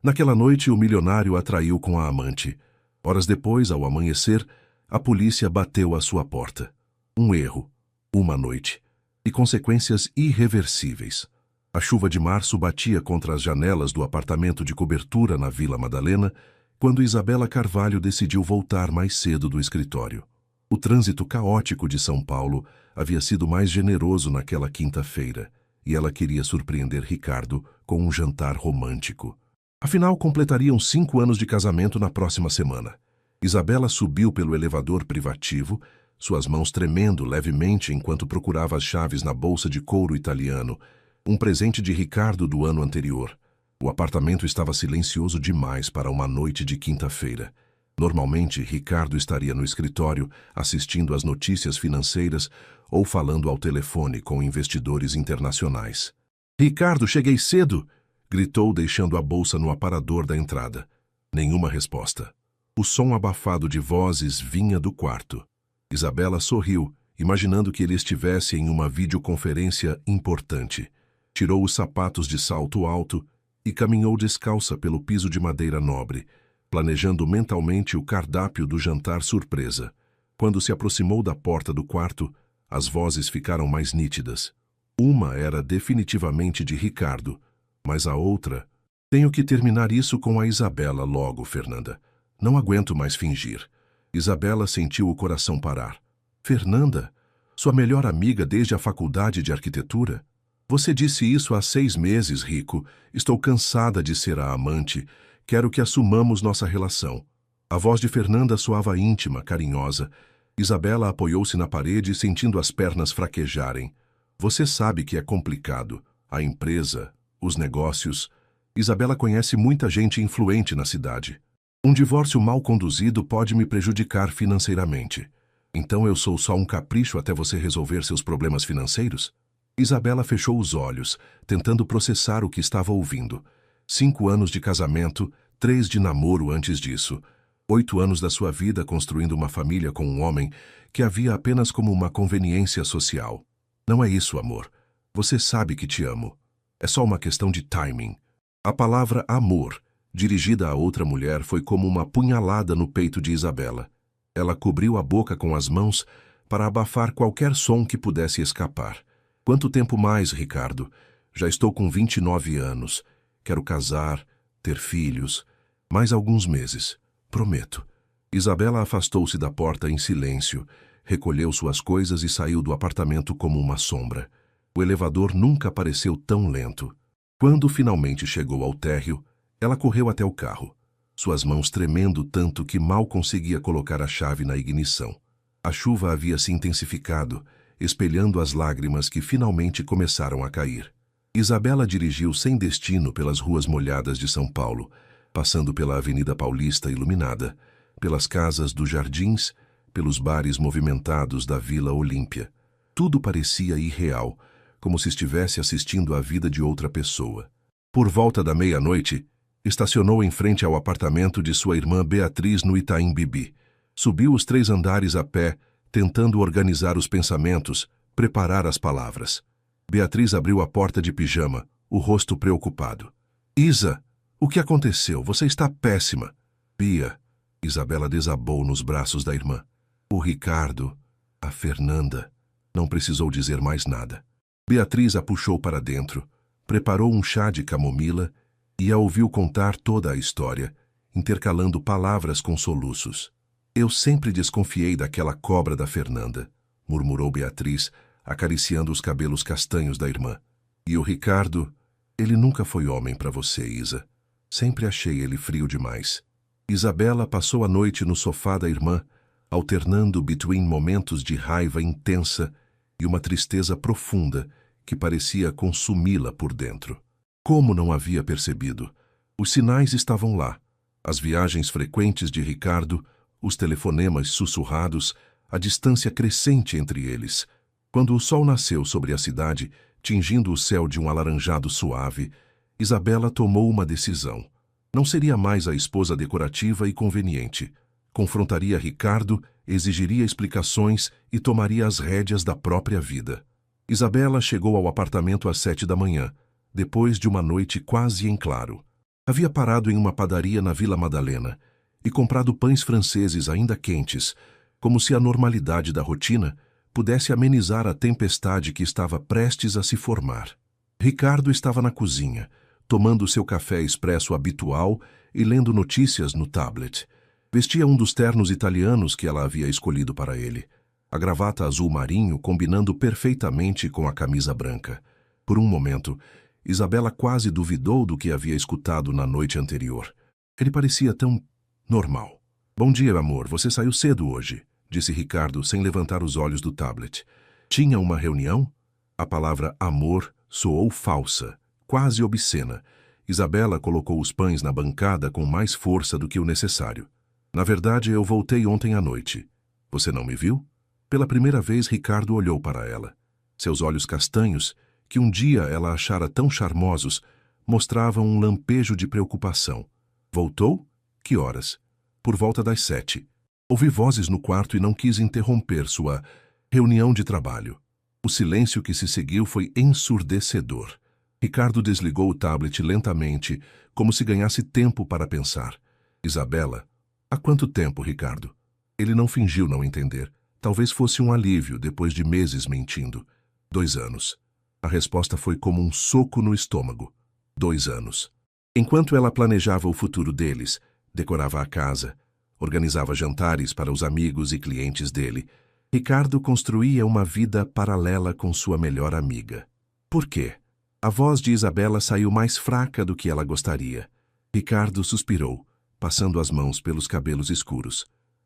Naquela noite, o milionário a traiu com a amante. Horas depois, ao amanhecer, a polícia bateu à sua porta. Um erro, uma noite, e consequências irreversíveis. A chuva de março batia contra as janelas do apartamento de cobertura na Vila Madalena, quando Isabela Carvalho decidiu voltar mais cedo do escritório. O trânsito caótico de São Paulo havia sido mais generoso naquela quinta-feira, e ela queria surpreender Ricardo com um jantar romântico. Afinal, completariam 5 anos de casamento na próxima semana. Isabela subiu pelo elevador privativo, suas mãos tremendo levemente enquanto procurava as chaves na bolsa de couro italiano, um presente de Ricardo do ano anterior. O apartamento estava silencioso demais para uma noite de quinta-feira. Normalmente, Ricardo estaria no escritório assistindo às notícias financeiras ou falando ao telefone com investidores internacionais. "Ricardo, cheguei cedo!" gritou, deixando a bolsa no aparador da entrada. Nenhuma resposta. O som abafado de vozes vinha do quarto. Isabela sorriu, imaginando que ele estivesse em uma videoconferência importante. Tirou os sapatos de salto alto e caminhou descalça pelo piso de madeira nobre, planejando mentalmente o cardápio do jantar surpresa. Quando se aproximou da porta do quarto, as vozes ficaram mais nítidas. Uma era definitivamente de Ricardo, mas a outra... "Tenho que terminar isso com a Isabela logo, Fernanda. Não aguento mais fingir." Isabela sentiu o coração parar. "Fernanda? Sua melhor amiga desde a faculdade de arquitetura? Você disse isso há 6 meses, Rico. Estou cansada de ser a amante. Quero que assumamos nossa relação." A voz de Fernanda soava íntima, carinhosa. Isabela apoiou-se na parede, sentindo as pernas fraquejarem. "Você sabe que é complicado. A empresa, os negócios... Isabela conhece muita gente influente na cidade. Um divórcio mal conduzido pode me prejudicar financeiramente. Então eu sou só um capricho até você resolver seus problemas financeiros?" Isabela fechou os olhos, tentando processar o que estava ouvindo. 5 anos de casamento, 3 de namoro antes disso. 8 anos da sua vida construindo uma família com um homem que havia apenas como uma conveniência social. "Não é isso, amor. Você sabe que te amo. É só uma questão de timing." A palavra amor, dirigida a outra mulher, foi como uma punhalada no peito de Isabela. Ela cobriu a boca com as mãos para abafar qualquer som que pudesse escapar. "Quanto tempo mais, Ricardo? Já estou com 29 anos. Quero casar, ter filhos. Mais alguns meses. Prometo." Isabela afastou-se da porta em silêncio, recolheu suas coisas e saiu do apartamento como uma sombra. O elevador nunca pareceu tão lento. Quando finalmente chegou ao térreo, ela correu até o carro, suas mãos tremendo tanto que mal conseguia colocar a chave na ignição. A chuva havia se intensificado, espelhando as lágrimas que finalmente começaram a cair. Isabela dirigiu sem destino pelas ruas molhadas de São Paulo, passando pela Avenida Paulista iluminada, pelas casas dos Jardins, pelos bares movimentados da Vila Olímpia. Tudo parecia irreal, como se estivesse assistindo à vida de outra pessoa. Por volta da meia-noite, estacionou em frente ao apartamento de sua irmã Beatriz no Itaim Bibi. Subiu os 3 andares a pé, tentando organizar os pensamentos, preparar as palavras. Beatriz abriu a porta de pijama, o rosto preocupado. "Isa, o que aconteceu? Você está péssima." "Bia." Isabela desabou nos braços da irmã. "O Ricardo, a Fernanda." Não precisou dizer mais nada. Beatriz a puxou para dentro, preparou um chá de camomila e a ouviu contar toda a história, intercalando palavras com soluços. "Eu sempre desconfiei daquela cobra da Fernanda", murmurou Beatriz, acariciando os cabelos castanhos da irmã. "E o Ricardo, ele nunca foi homem para você, Isa. Sempre achei ele frio demais." Isabela passou a noite no sofá da irmã, alternando between momentos de raiva intensa e uma tristeza profunda que parecia consumi-la por dentro. Como não havia percebido? Os sinais estavam lá. As viagens frequentes de Ricardo, os telefonemas sussurrados, a distância crescente entre eles. Quando o sol nasceu sobre a cidade, tingindo o céu de um alaranjado suave, Isabela tomou uma decisão. Não seria mais a esposa decorativa e conveniente. Confrontaria Ricardo, exigiria explicações e tomaria as rédeas da própria vida. Isabela chegou ao apartamento às 7 da manhã, depois de uma noite quase em claro. Havia parado em uma padaria na Vila Madalena e comprado pães franceses ainda quentes, como se a normalidade da rotina pudesse amenizar a tempestade que estava prestes a se formar. Ricardo estava na cozinha, tomando seu café expresso habitual e lendo notícias no tablet. Vestia um dos ternos italianos que ela havia escolhido para ele, a gravata azul marinho combinando perfeitamente com a camisa branca. Por um momento, Isabela quase duvidou do que havia escutado na noite anterior. Ele parecia tão normal. "Bom dia, amor. Você saiu cedo hoje", disse Ricardo sem levantar os olhos do tablet. "Tinha uma reunião?" A palavra amor soou falsa, quase obscena. Isabela colocou os pães na bancada com mais força do que o necessário. "Na verdade, eu voltei ontem à noite. Você não me viu?" Pela primeira vez, Ricardo olhou para ela. Seus olhos castanhos, que um dia ela achara tão charmosos, mostravam um lampejo de preocupação. "Voltou? Que horas?" "Por volta das 7. Ouvi vozes no quarto e não quis interromper sua reunião de trabalho." O silêncio que se seguiu foi ensurdecedor. Ricardo desligou o tablet lentamente, como se ganhasse tempo para pensar. "Isabela, há quanto tempo, Ricardo?" Ele não fingiu não entender. Talvez fosse um alívio depois de meses mentindo. 2 anos. A resposta foi como um soco no estômago. 2 anos. Enquanto ela planejava o futuro deles, decorava a casa, organizava jantares para os amigos e clientes dele, Ricardo construía uma vida paralela com sua melhor amiga. Por quê? A voz de Isabela saiu mais fraca do que ela gostaria. Ricardo suspirou, passando as mãos pelos cabelos escuros.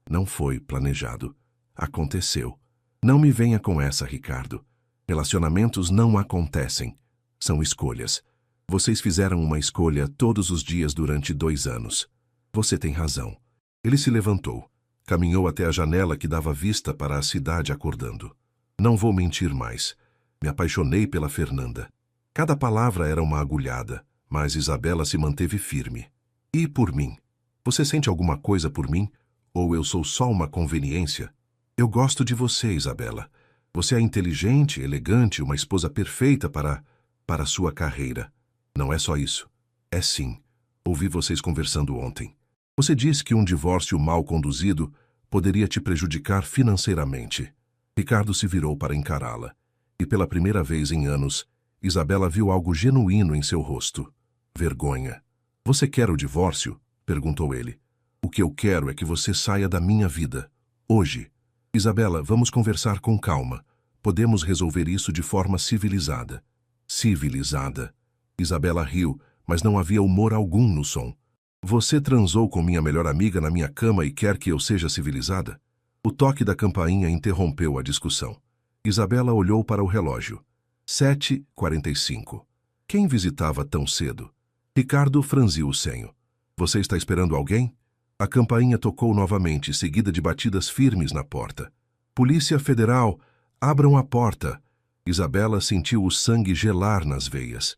Não foi planejado. Aconteceu. Não me venha com essa, Ricardo. Relacionamentos não acontecem. São escolhas. Vocês fizeram uma escolha todos os dias durante 2 anos. Você tem razão. Ele se levantou. Caminhou até a janela que dava vista para a cidade acordando. Não vou mentir mais. Me apaixonei pela Fernanda. Cada palavra era uma agulhada, mas Isabela se manteve firme. E por mim? Você sente alguma coisa por mim? Ou eu sou só uma conveniência? Eu gosto de você, Isabela. Você é inteligente, elegante, uma esposa perfeita para sua carreira. Não é só isso. É sim. Ouvi vocês conversando ontem. Você disse que um divórcio mal conduzido poderia te prejudicar financeiramente. Ricardo se virou para encará-la. E pela primeira vez em anos, Isabela viu algo genuíno em seu rosto. Vergonha. Você quer o divórcio? Perguntou ele. O que eu quero é que você saia da minha vida. Hoje. Isabela, vamos conversar com calma. Podemos resolver isso de forma civilizada. Civilizada. Isabela riu, mas não havia humor algum no som. Você transou com minha melhor amiga na minha cama e quer que eu seja civilizada? O toque da campainha interrompeu a discussão. Isabela olhou para o relógio. 7h45. Quem visitava tão cedo? Ricardo franziu o senho. Você está esperando alguém? A campainha tocou novamente, seguida de batidas firmes na porta. Polícia Federal, abram a porta. Isabela sentiu o sangue gelar nas veias.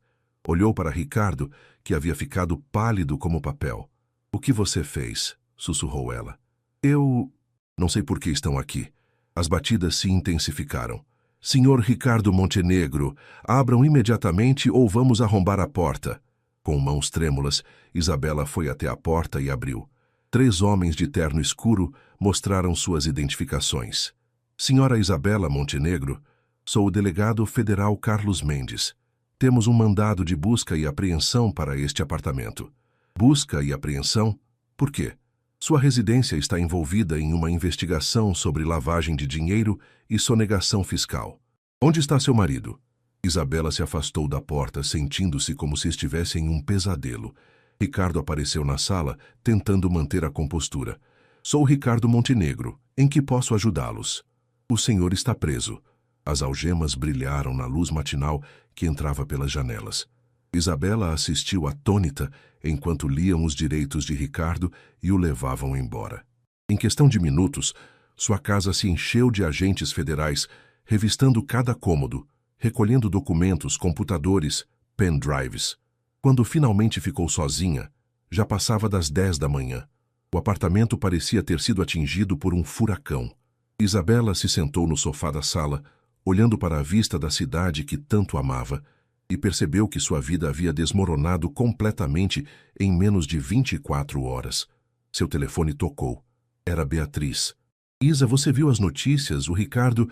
Olhou para Ricardo, que havia ficado pálido como papel. O que você fez? Sussurrou ela. Eu... Não sei por que estão aqui. As batidas se intensificaram. Senhor Ricardo Montenegro, abram imediatamente ou vamos arrombar a porta. Com mãos trêmulas, Isabela foi até a porta e abriu. 3 homens de terno escuro mostraram suas identificações. Senhora Isabela Montenegro, sou o delegado federal Carlos Mendes. Temos um mandado de busca e apreensão para este apartamento. Busca e apreensão? Por quê? Sua residência está envolvida em uma investigação sobre lavagem de dinheiro e sonegação fiscal. Onde está seu marido? Isabela se afastou da porta, sentindo-se como se estivesse em um pesadelo. Ricardo apareceu na sala, tentando manter a compostura. Sou Ricardo Montenegro. Em que posso ajudá-los? O senhor está preso. As algemas brilharam na luz matinal que entrava pelas janelas. Isabela assistiu atônita enquanto liam os direitos de Ricardo e o levavam embora. Em questão de minutos, sua casa se encheu de agentes federais, revistando cada cômodo, recolhendo documentos, computadores, pendrives. Quando finalmente ficou sozinha, já passava das 10 da manhã. O apartamento parecia ter sido atingido por um furacão. Isabela se sentou no sofá da sala, olhando para a vista da cidade que tanto amava, e percebeu que sua vida havia desmoronado completamente em menos de 24 horas. Seu telefone tocou. Era Beatriz. Isa, você viu as notícias? O Ricardo...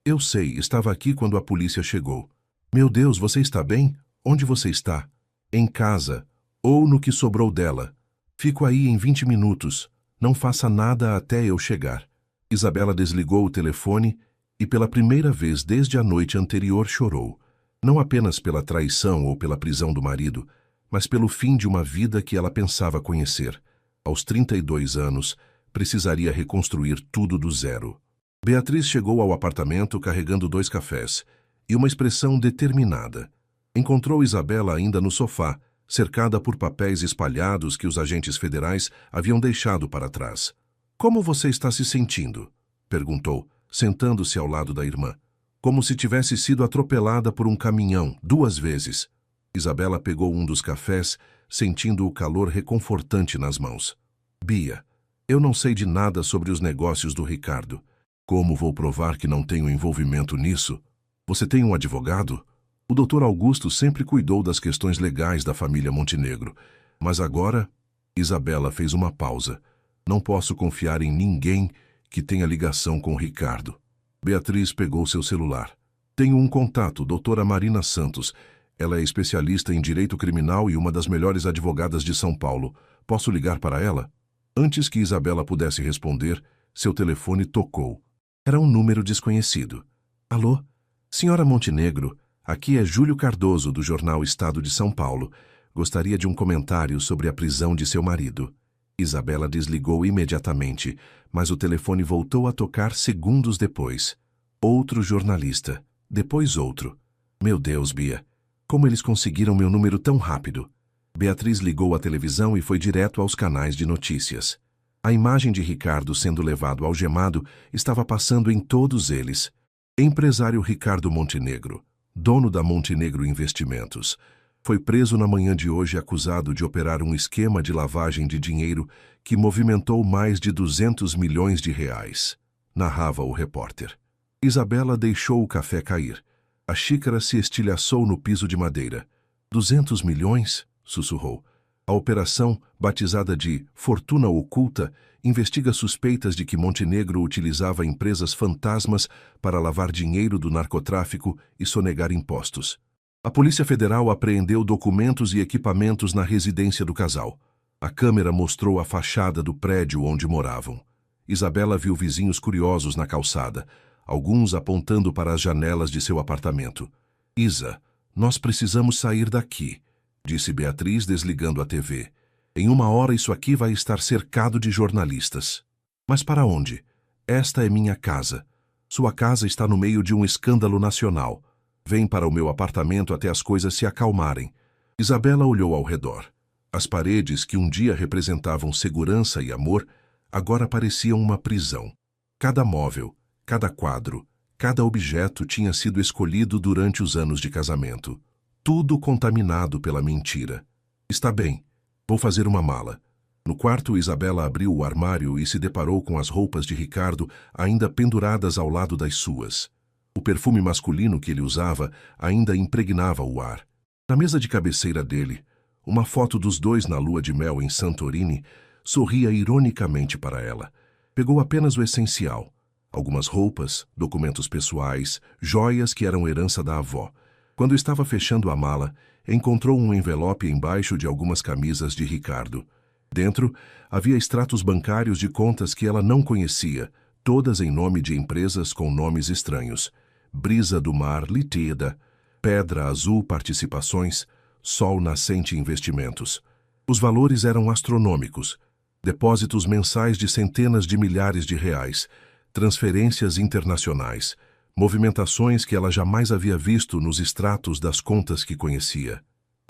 Eu sei, estava aqui quando a polícia chegou. Meu Deus, você está bem? Onde você está? Em casa. Ou no que sobrou dela. Fico aí em 20 minutos. Não faça nada até eu chegar. Isabela desligou o telefone e pela primeira vez desde a noite anterior chorou. Não apenas pela traição ou pela prisão do marido, mas pelo fim de uma vida que ela pensava conhecer. Aos 32 anos, precisaria reconstruir tudo do zero. Beatriz chegou ao apartamento carregando 2 cafés e uma expressão determinada. Encontrou Isabela ainda no sofá, cercada por papéis espalhados que os agentes federais haviam deixado para trás. Como você está se sentindo? Perguntou, sentando-se ao lado da irmã. Como se tivesse sido atropelada por um caminhão 2 vezes. Isabela pegou um dos cafés, sentindo o calor reconfortante nas mãos. Bia, eu não sei de nada sobre os negócios do Ricardo. Como vou provar que não tenho envolvimento nisso? Você tem um advogado? O Dr. Augusto sempre cuidou das questões legais da família Montenegro. Mas agora... Isabela fez uma pausa. Não posso confiar em ninguém que tenha ligação com o Ricardo. Beatriz pegou seu celular. Tenho um contato, doutora Marina Santos. Ela é especialista em direito criminal e uma das melhores advogadas de São Paulo. Posso ligar para ela? Antes que Isabela pudesse responder, seu telefone tocou. Era um número desconhecido. Alô? Senhora Montenegro, aqui é Júlio Cardoso, do jornal Estado de São Paulo. Gostaria de um comentário sobre a prisão de seu marido. Isabela desligou imediatamente, mas o telefone voltou a tocar segundos depois. Outro jornalista, depois outro. Meu Deus, Bia, como eles conseguiram meu número tão rápido? Beatriz ligou a televisão e foi direto aos canais de notícias. A imagem de Ricardo sendo levado algemado estava passando em todos eles. Empresário Ricardo Montenegro, dono da Montenegro Investimentos, foi preso na manhã de hoje acusado de operar um esquema de lavagem de dinheiro que movimentou mais de 200 milhões de reais, narrava o repórter. Isabela deixou o café cair. A xícara se estilhaçou no piso de madeira. 200 milhões? Sussurrou. A operação, batizada de Fortuna Oculta, investiga suspeitas de que Montenegro utilizava empresas fantasmas para lavar dinheiro do narcotráfico e sonegar impostos. A Polícia Federal apreendeu documentos e equipamentos na residência do casal. A câmera mostrou a fachada do prédio onde moravam. Isabela viu vizinhos curiosos na calçada, alguns apontando para as janelas de seu apartamento. Isa, nós precisamos sair daqui, disse Beatriz desligando a TV. Em 1 hora isso aqui vai estar cercado de jornalistas. Mas para onde? Esta é minha casa. Sua casa está no meio de um escândalo nacional. Vem para o meu apartamento até as coisas se acalmarem. Isabela olhou ao redor. As paredes, que um dia representavam segurança e amor, agora pareciam uma prisão. Cada móvel, cada quadro, cada objeto tinha sido escolhido durante os anos de casamento. Tudo contaminado pela mentira. Está bem, vou fazer uma mala. No quarto, Isabela abriu o armário e se deparou com as roupas de Ricardo ainda penduradas ao lado das suas. O perfume masculino que ele usava ainda impregnava o ar. Na mesa de cabeceira dele, uma foto dos dois na lua de mel em Santorini sorria ironicamente para ela. Pegou apenas o essencial. Algumas roupas, documentos pessoais, joias que eram herança da avó. Quando estava fechando a mala, encontrou um envelope embaixo de algumas camisas de Ricardo. Dentro, havia extratos bancários de contas que ela não conhecia, todas em nome de empresas com nomes estranhos. Brisa do Mar Ltda, Pedra Azul Participações, Sol Nascente Investimentos. Os valores eram astronômicos. Depósitos mensais de centenas de milhares de reais, transferências internacionais, movimentações que ela jamais havia visto nos extratos das contas que conhecia.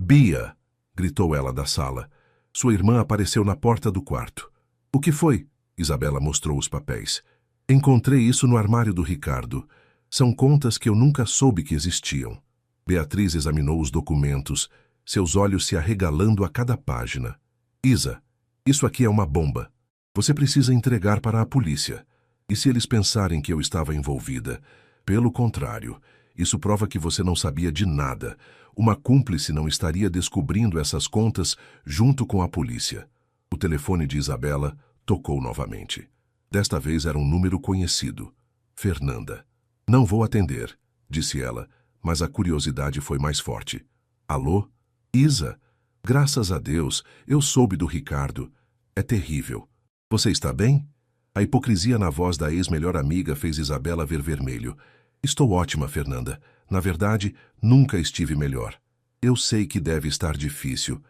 Bia! Gritou ela da sala. Sua irmã apareceu na porta do quarto. O que foi? Isabela mostrou os papéis. Encontrei isso no armário do Ricardo. São contas que eu nunca soube que existiam. Beatriz examinou os documentos, seus olhos se arregalando a cada página. Isa, isso aqui é uma bomba. Você precisa entregar para a polícia. E se eles pensarem que eu estava envolvida? Pelo contrário, Isso prova que você não sabia de nada. Uma cúmplice não estaria descobrindo essas contas junto com a polícia. O telefone de Isabela tocou novamente. Desta vez era um número conhecido. Fernanda. Não vou atender, disse ela, mas a curiosidade foi mais forte. Alô? Isa? Graças a Deus, eu soube do Ricardo. É terrível. Você está bem? A hipocrisia na voz da ex-melhor amiga fez Isabela ver vermelho. Estou ótima, Fernanda. Na verdade, nunca estive melhor. Eu sei que deve estar difícil.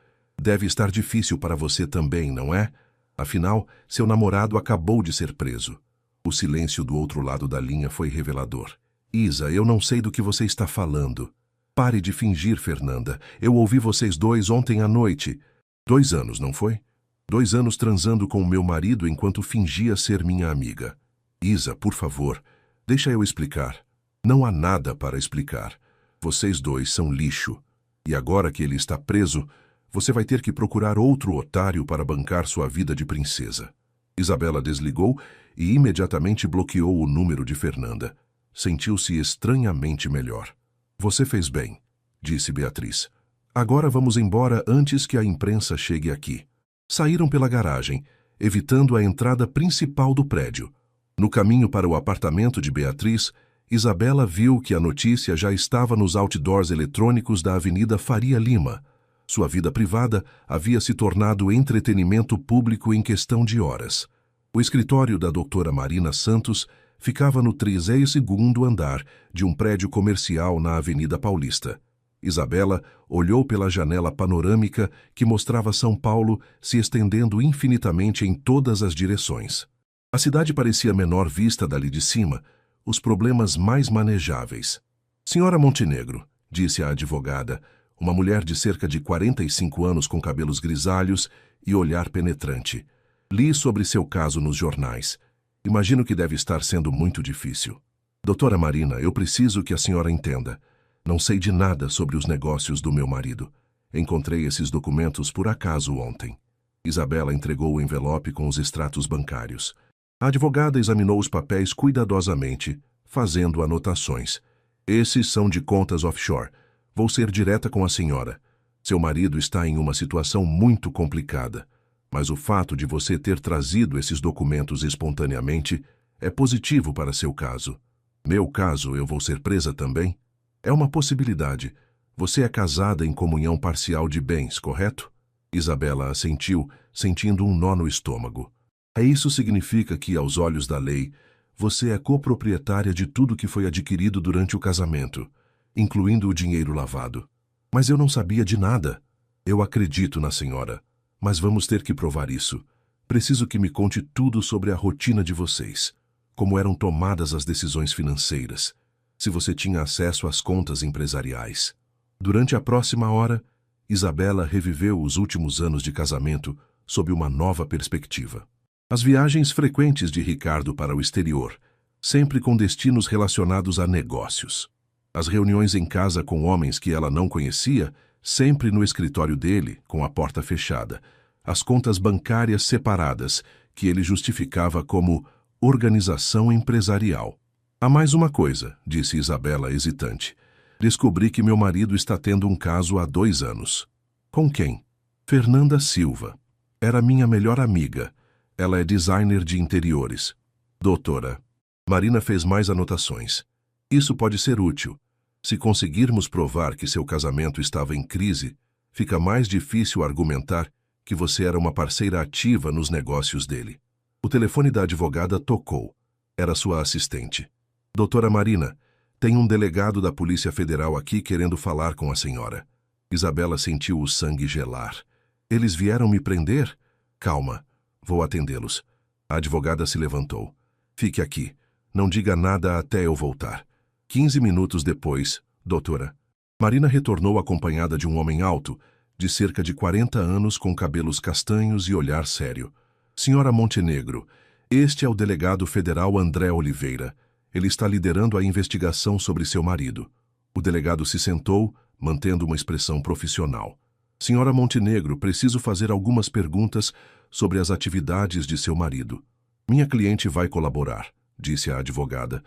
Deve estar difícil para você também, não é? Afinal, seu namorado acabou de ser preso. O silêncio do outro lado da linha foi revelador. Isa, eu não sei do que você está falando. Pare de fingir, Fernanda. Eu ouvi vocês dois ontem à noite. 2 anos, não foi? 2 anos transando com o meu marido enquanto fingia ser minha amiga. Isa, por favor, deixa eu explicar. Não há nada para explicar. Vocês dois são lixo. E agora que ele está preso, você vai ter que procurar outro otário para bancar sua vida de princesa. Isabela desligou e imediatamente bloqueou o número de Fernanda. Sentiu-se estranhamente melhor. Você fez bem, disse Beatriz. Agora vamos embora antes que a imprensa chegue aqui. Saíram pela garagem, evitando a entrada principal do prédio. No caminho para o apartamento de Beatriz, Isabela viu que a notícia já estava nos outdoors eletrônicos da Avenida Faria Lima. Sua vida privada havia se tornado entretenimento público em questão de horas. O escritório da doutora Marina Santos ficava no 32º andar de um prédio comercial na Avenida Paulista. Isabela olhou pela janela panorâmica que mostrava São Paulo se estendendo infinitamente em todas as direções. A cidade parecia menor vista dali de cima, os problemas mais manejáveis. Senhora Montenegro, disse a advogada, uma mulher de cerca de 45 anos com cabelos grisalhos e olhar penetrante. Li sobre seu caso nos jornais. Imagino que deve estar sendo muito difícil. Doutora Marina, eu preciso que a senhora entenda. Não sei de nada sobre os negócios do meu marido. Encontrei esses documentos por acaso ontem. Isabela entregou o envelope com os extratos bancários. A advogada examinou os papéis cuidadosamente, fazendo anotações. Esses são de contas offshore. Vou ser direta com a senhora. Seu marido está em uma situação muito complicada. Mas o fato de você ter trazido esses documentos espontaneamente é positivo para seu caso. Meu caso, eu vou ser presa também? É uma possibilidade. Você é casada em comunhão parcial de bens, correto? Isabela assentiu, sentindo um nó no estômago. Isso significa que, aos olhos da lei, você é coproprietária de tudo que foi adquirido durante o casamento, incluindo o dinheiro lavado. Mas eu não sabia de nada. Eu acredito na senhora, mas vamos ter que provar isso. Preciso que me conte tudo sobre a rotina de vocês, como eram tomadas as decisões financeiras, se você tinha acesso às contas empresariais. Durante a próxima hora, Isabela reviveu os últimos anos de casamento sob uma nova perspectiva. As viagens frequentes de Ricardo para o exterior, sempre com destinos relacionados a negócios. As reuniões em casa com homens que ela não conhecia, sempre no escritório dele, com a porta fechada. As contas bancárias separadas, que ele justificava como organização empresarial. Há mais uma coisa, disse Isabela hesitante. Descobri que meu marido está tendo um caso há 2 anos. Com quem? Fernanda Silva. Era minha melhor amiga. Ela é designer de interiores. Doutora. Marina fez mais anotações. Isso pode ser útil. Se conseguirmos provar que seu casamento estava em crise, fica mais difícil argumentar que você era uma parceira ativa nos negócios dele. O telefone da advogada tocou. Era sua assistente. Doutora Marina, tem um delegado da Polícia Federal aqui querendo falar com a senhora. Isabela sentiu o sangue gelar. Eles vieram me prender? Calma, vou atendê-los. A advogada se levantou. Fique aqui. Não diga nada até eu voltar. 15 minutos depois, doutora. Marina retornou acompanhada de um homem alto, de cerca de 40 anos, com cabelos castanhos e olhar sério. Senhora Montenegro, este é o delegado federal André Oliveira. Ele está liderando a investigação sobre seu marido. O delegado se sentou, mantendo uma expressão profissional. Senhora Montenegro, preciso fazer algumas perguntas sobre as atividades de seu marido. Minha cliente vai colaborar, disse a advogada,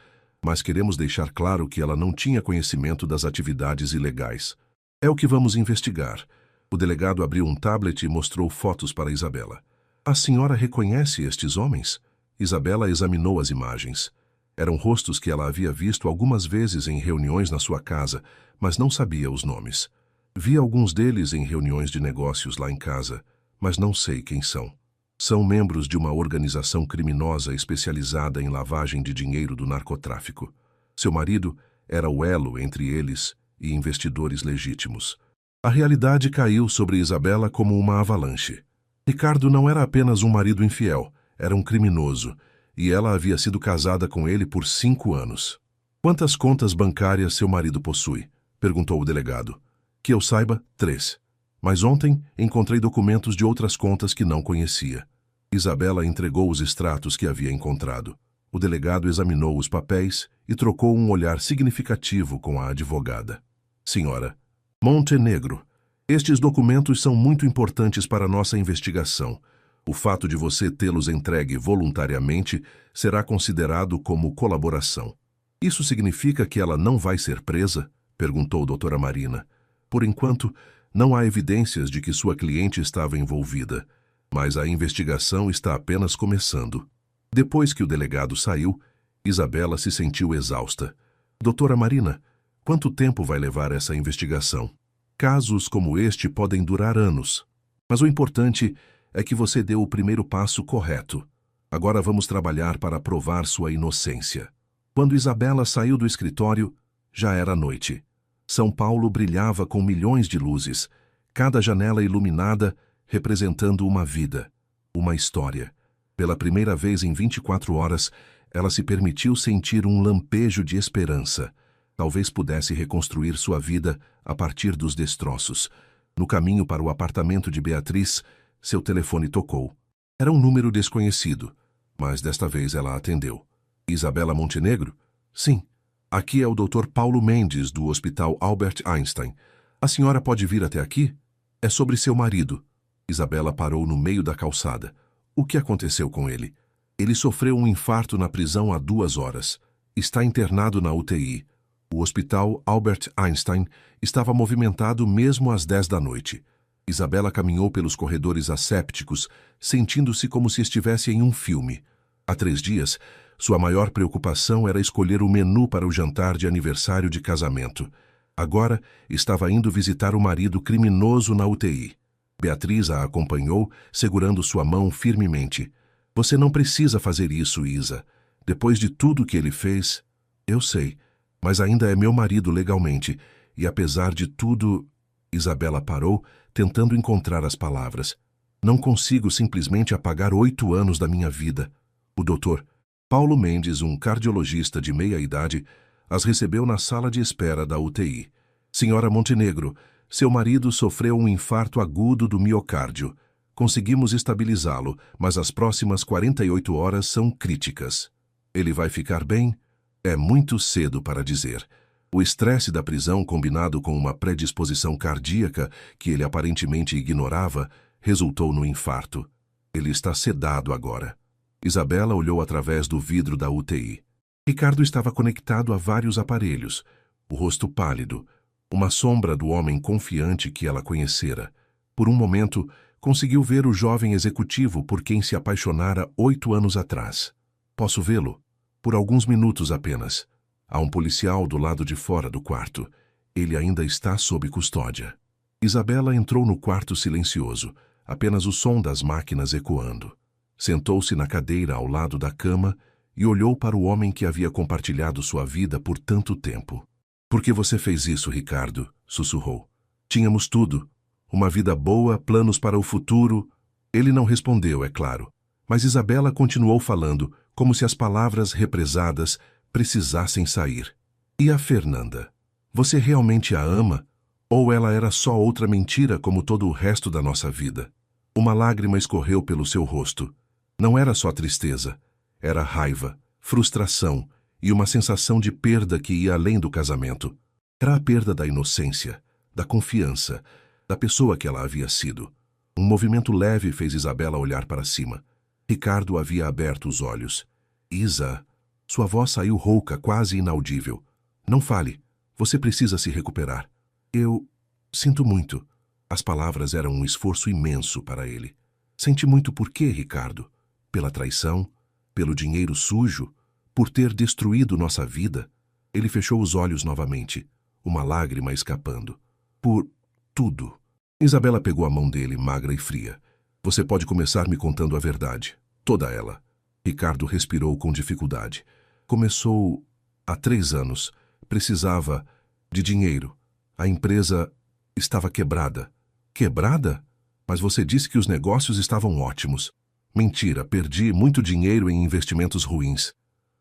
mas queremos deixar claro que ela não tinha conhecimento das atividades ilegais. É o que vamos investigar. O delegado abriu um tablet e mostrou fotos para Isabela. A senhora reconhece estes homens? Isabela examinou as imagens. Eram rostos que ela havia visto algumas vezes em reuniões na sua casa, mas não sabia os nomes. Vi alguns deles em reuniões de negócios lá em casa, mas não sei quem são. São membros de uma organização criminosa especializada em lavagem de dinheiro do narcotráfico. Seu marido era o elo entre eles e investidores legítimos. A realidade caiu sobre Isabela como uma avalanche. Ricardo não era apenas um marido infiel, era um criminoso, e ela havia sido casada com ele por 5 anos. Quantas contas bancárias seu marido possui? Perguntou o delegado. Que eu saiba, 3. Mas ontem encontrei documentos de outras contas que não conhecia. Isabela entregou os extratos que havia encontrado. O delegado examinou os papéis e trocou um olhar significativo com a advogada. Senhora Montenegro, estes documentos são muito importantes para nossa investigação. O fato de você tê-los entregue voluntariamente será considerado como colaboração. Isso significa que ela não vai ser presa? Perguntou doutora Marina. Por enquanto, não há evidências de que sua cliente estava envolvida, mas a investigação está apenas começando. Depois que o delegado saiu, Isabela se sentiu exausta. Doutora Marina, quanto tempo vai levar essa investigação? Casos como este podem durar anos, mas o importante é que você deu o primeiro passo correto. Agora vamos trabalhar para provar sua inocência. Quando Isabela saiu do escritório, já era noite. São Paulo brilhava com milhões de luzes, cada janela iluminada representando uma vida, uma história. Pela primeira vez em 24 horas, ela se permitiu sentir um lampejo de esperança. Talvez pudesse reconstruir sua vida a partir dos destroços. No caminho para o apartamento de Beatriz, seu telefone tocou. Era um número desconhecido, mas desta vez ela atendeu. Isabela Montenegro? Sim. Aqui é o Dr. Paulo Mendes, do Hospital Albert Einstein. A senhora pode vir até aqui? É sobre seu marido. Isabela parou no meio da calçada. O que aconteceu com ele? Ele sofreu um infarto na prisão há 2 horas. Está internado na UTI. O Hospital Albert Einstein estava movimentado mesmo às 10 da noite. Isabela caminhou pelos corredores assépticos, sentindo-se como se estivesse em um filme. Há 3 dias, sua maior preocupação era escolher o menu para o jantar de aniversário de casamento. Agora, estava indo visitar o marido criminoso na UTI. Beatriz a acompanhou, segurando sua mão firmemente. Você não precisa fazer isso, Isa. Depois de tudo que ele fez... Eu sei, mas ainda é meu marido legalmente, e apesar de tudo... Isabela parou, tentando encontrar as palavras. Não consigo simplesmente apagar 8 anos da minha vida. O doutor Paulo Mendes, um cardiologista de meia-idade, as recebeu na sala de espera da UTI. Senhora Montenegro, seu marido sofreu um infarto agudo do miocárdio. Conseguimos estabilizá-lo, mas as próximas 48 horas são críticas. Ele vai ficar bem? É muito cedo para dizer. O estresse da prisão, combinado com uma predisposição cardíaca que ele aparentemente ignorava, resultou no infarto. Ele está sedado agora. Isabela olhou através do vidro da UTI. Ricardo estava conectado a vários aparelhos, o rosto pálido, uma sombra do homem confiante que ela conhecera. Por um momento, conseguiu ver o jovem executivo por quem se apaixonara 8 anos atrás. Posso vê-lo? Por alguns minutos apenas. Há um policial do lado de fora do quarto. Ele ainda está sob custódia. Isabela entrou no quarto silencioso, apenas o som das máquinas ecoando. Sentou-se na cadeira ao lado da cama e olhou para o homem que havia compartilhado sua vida por tanto tempo. Por que você fez isso, Ricardo? Sussurrou. Tínhamos tudo. Uma vida boa, planos para o futuro. Ele não respondeu, é claro. Mas Isabela continuou falando, como se as palavras represadas precisassem sair. E a Fernanda? Você realmente a ama? Ou ela era só outra mentira como todo o resto da nossa vida? Uma lágrima escorreu pelo seu rosto. Não era só tristeza. Era raiva, frustração e uma sensação de perda que ia além do casamento. Era a perda da inocência, da confiança, da pessoa que ela havia sido. Um movimento leve fez Isabela olhar para cima. Ricardo havia aberto os olhos. Isa, Sua voz saiu rouca, quase inaudível. Não fale. Você precisa se recuperar. Eu sinto muito. As palavras eram um esforço imenso para ele. Sente muito por quê, Ricardo? Pela traição? Pelo dinheiro sujo? Por ter destruído nossa vida? Ele fechou os olhos novamente, uma lágrima escapando. Por tudo. Isabela pegou a mão dele, magra e fria. Você pode começar me contando a verdade. Toda ela. Ricardo respirou com dificuldade. Começou há 3 anos. Precisava de dinheiro. A empresa estava quebrada. Quebrada? Mas você disse que os negócios estavam ótimos. Mentira, perdi muito dinheiro em investimentos ruins.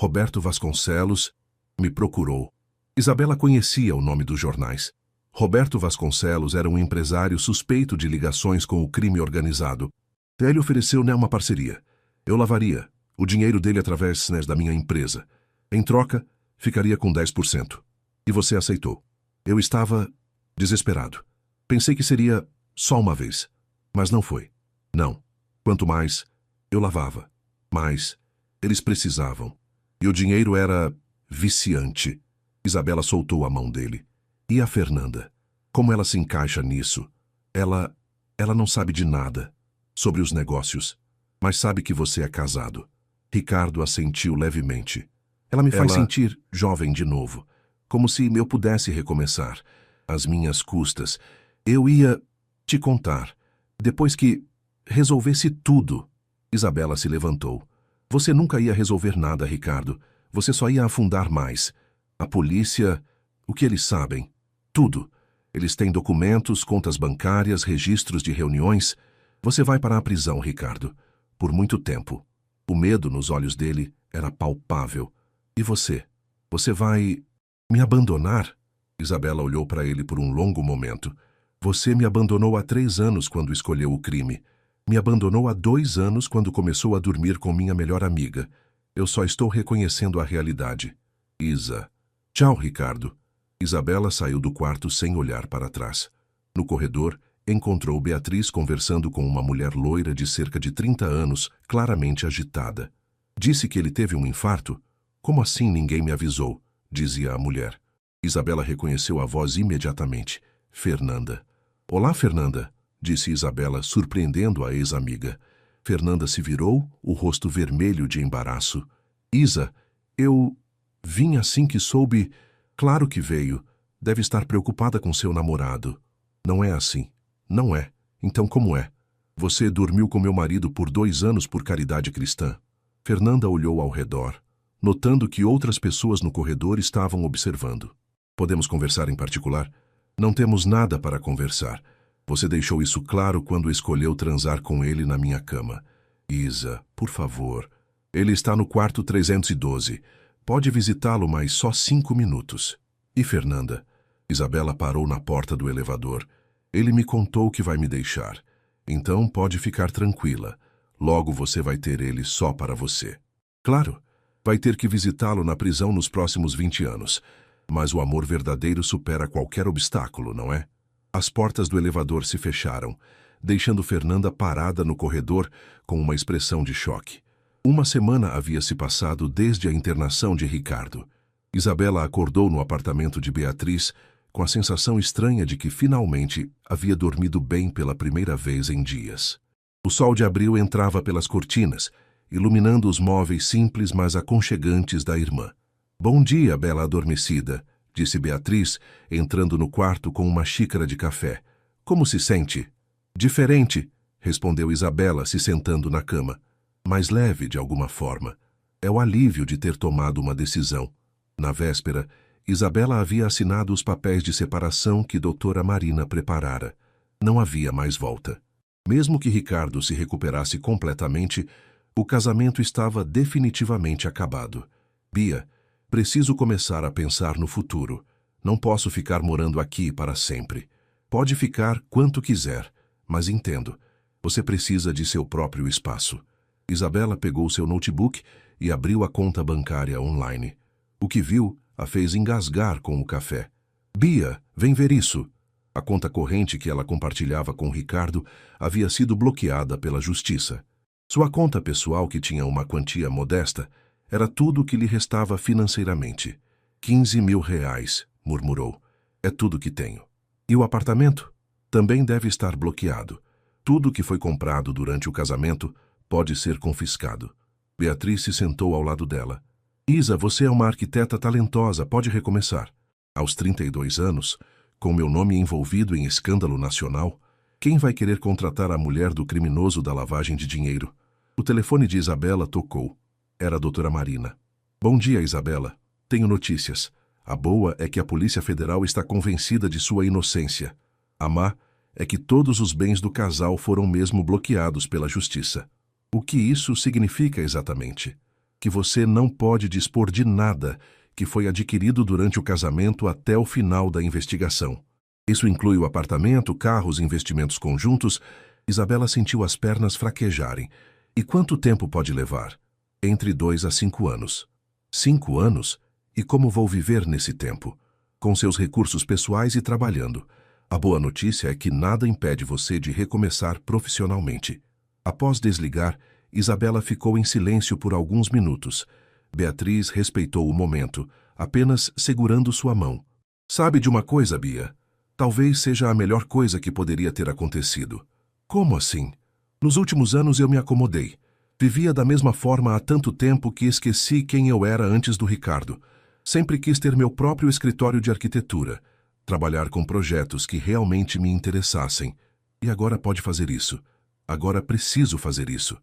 Roberto Vasconcelos me procurou. Isabela conhecia o nome dos jornais. Roberto Vasconcelos era um empresário suspeito de ligações com o crime organizado. Ele ofereceu-me uma parceria. Eu lavaria o dinheiro dele através da minha empresa. Em troca, ficaria com 10%. E você aceitou. Eu estava desesperado. Pensei que seria só uma vez. Mas não foi. Não. Quanto mais eu lavava, mais eles precisavam. E o dinheiro era viciante. Isabela soltou a mão dele. E a Fernanda? Como ela se encaixa nisso? Ela não sabe de nada sobre os negócios, mas sabe que você é casado. Ricardo assentiu levemente. Ela me faz sentir jovem de novo, como se eu pudesse recomeçar. Às minhas custas. Eu ia te contar. Depois que resolvesse tudo. Isabela se levantou. Você nunca ia resolver nada, Ricardo. Você só ia afundar mais. A polícia, o que eles sabem? Tudo. Eles têm documentos, contas bancárias, registros de reuniões. Você vai para a prisão, Ricardo. Por muito tempo. O medo nos olhos dele era palpável. E você? Você vai me abandonar? Isabela olhou para ele por um longo momento. Você me abandonou há 3 anos quando escolheu o crime. Me abandonou há 2 anos quando começou a dormir com minha melhor amiga. Eu só estou reconhecendo a realidade. Isa. Tchau, Ricardo. Isabela saiu do quarto sem olhar para trás. No corredor, encontrou Beatriz conversando com uma mulher loira de cerca de 30 anos, claramente agitada. Disse que ele teve um infarto? Como assim ninguém me avisou? Dizia a mulher. Isabela reconheceu a voz imediatamente. Fernanda. Olá, Fernanda, disse Isabela, surpreendendo a ex-amiga. Fernanda se virou, o rosto vermelho de embaraço. Isa, eu vim assim que soube. Claro que veio. Deve estar preocupada com seu namorado. Não é assim. Não é. Então como é? Você dormiu com meu marido por 2 anos por caridade cristã. Fernanda olhou ao redor, notando que outras pessoas no corredor estavam observando. Podemos conversar em particular? Não temos nada para conversar. Você deixou isso claro quando escolheu transar com ele na minha cama. Isa, por favor. Ele está no quarto 312. Pode visitá-lo, mas só 5 minutos. E Fernanda? Isabela parou na porta do elevador. Ele me contou que vai me deixar. Então pode ficar tranquila. Logo você vai ter ele só para você. Claro, vai ter que visitá-lo na prisão nos próximos 20 anos. Mas o amor verdadeiro supera qualquer obstáculo, não é? As portas do elevador se fecharam, deixando Fernanda parada no corredor com uma expressão de choque. 1 semana havia se passado desde a internação de Ricardo. Isabela acordou no apartamento de Beatriz com a sensação estranha de que finalmente havia dormido bem pela primeira vez em dias. O sol de abril entrava pelas cortinas, iluminando os móveis simples mas aconchegantes da irmã. Bom dia, bela adormecida, disse Beatriz, entrando no quarto com uma xícara de café. Como se sente? Diferente, respondeu Isabela, se sentando na cama. Mais leve, de alguma forma. É o alívio de ter tomado uma decisão. Na véspera, Isabela havia assinado os papéis de separação que doutora Marina preparara. Não havia mais volta. Mesmo que Ricardo se recuperasse completamente, o casamento estava definitivamente acabado. Bia, preciso começar a pensar no futuro. Não posso ficar morando aqui para sempre. Pode ficar quanto quiser, mas entendo. Você precisa de seu próprio espaço. Isabela pegou seu notebook e abriu a conta bancária online. O que viu a fez engasgar com o café. Bia, vem ver isso. A conta corrente que ela compartilhava com Ricardo havia sido bloqueada pela justiça. Sua conta pessoal, que tinha uma quantia modesta, Era tudo o que lhe restava financeiramente. 15.000 reais, murmurou. É tudo que tenho. E o apartamento? Também deve estar bloqueado. Tudo que foi comprado durante o casamento pode ser confiscado. Beatriz se sentou ao lado dela. Isa, você é uma arquiteta talentosa, pode recomeçar. Aos 32 anos, com meu nome envolvido em escândalo nacional, quem vai querer contratar a mulher do criminoso da lavagem de dinheiro? O telefone de Isabela tocou. Era a doutora Marina. Bom dia, Isabela. Tenho notícias. A boa é que a Polícia Federal está convencida de sua inocência. A má é que todos os bens do casal foram mesmo bloqueados pela Justiça. O que isso significa exatamente? Que você não pode dispor de nada que foi adquirido durante o casamento até o final da investigação. Isso inclui o apartamento, carros, investimentos conjuntos. Isabela sentiu as pernas fraquejarem. E quanto tempo pode levar? Entre 2 a 5 anos. 5 anos? E como vou viver nesse tempo? Com seus recursos pessoais e trabalhando. A boa notícia é que nada impede você de recomeçar profissionalmente. Após desligar, Isabela ficou em silêncio por alguns minutos. Beatriz respeitou o momento, apenas segurando sua mão. Sabe de uma coisa, Bia? Talvez seja a melhor coisa que poderia ter acontecido. Como assim? Nos últimos anos eu me acomodei. Vivia da mesma forma há tanto tempo que esqueci quem eu era antes do Ricardo. Sempre quis ter meu próprio escritório de arquitetura, trabalhar com projetos que realmente me interessassem. E agora pode fazer isso. Agora preciso fazer isso.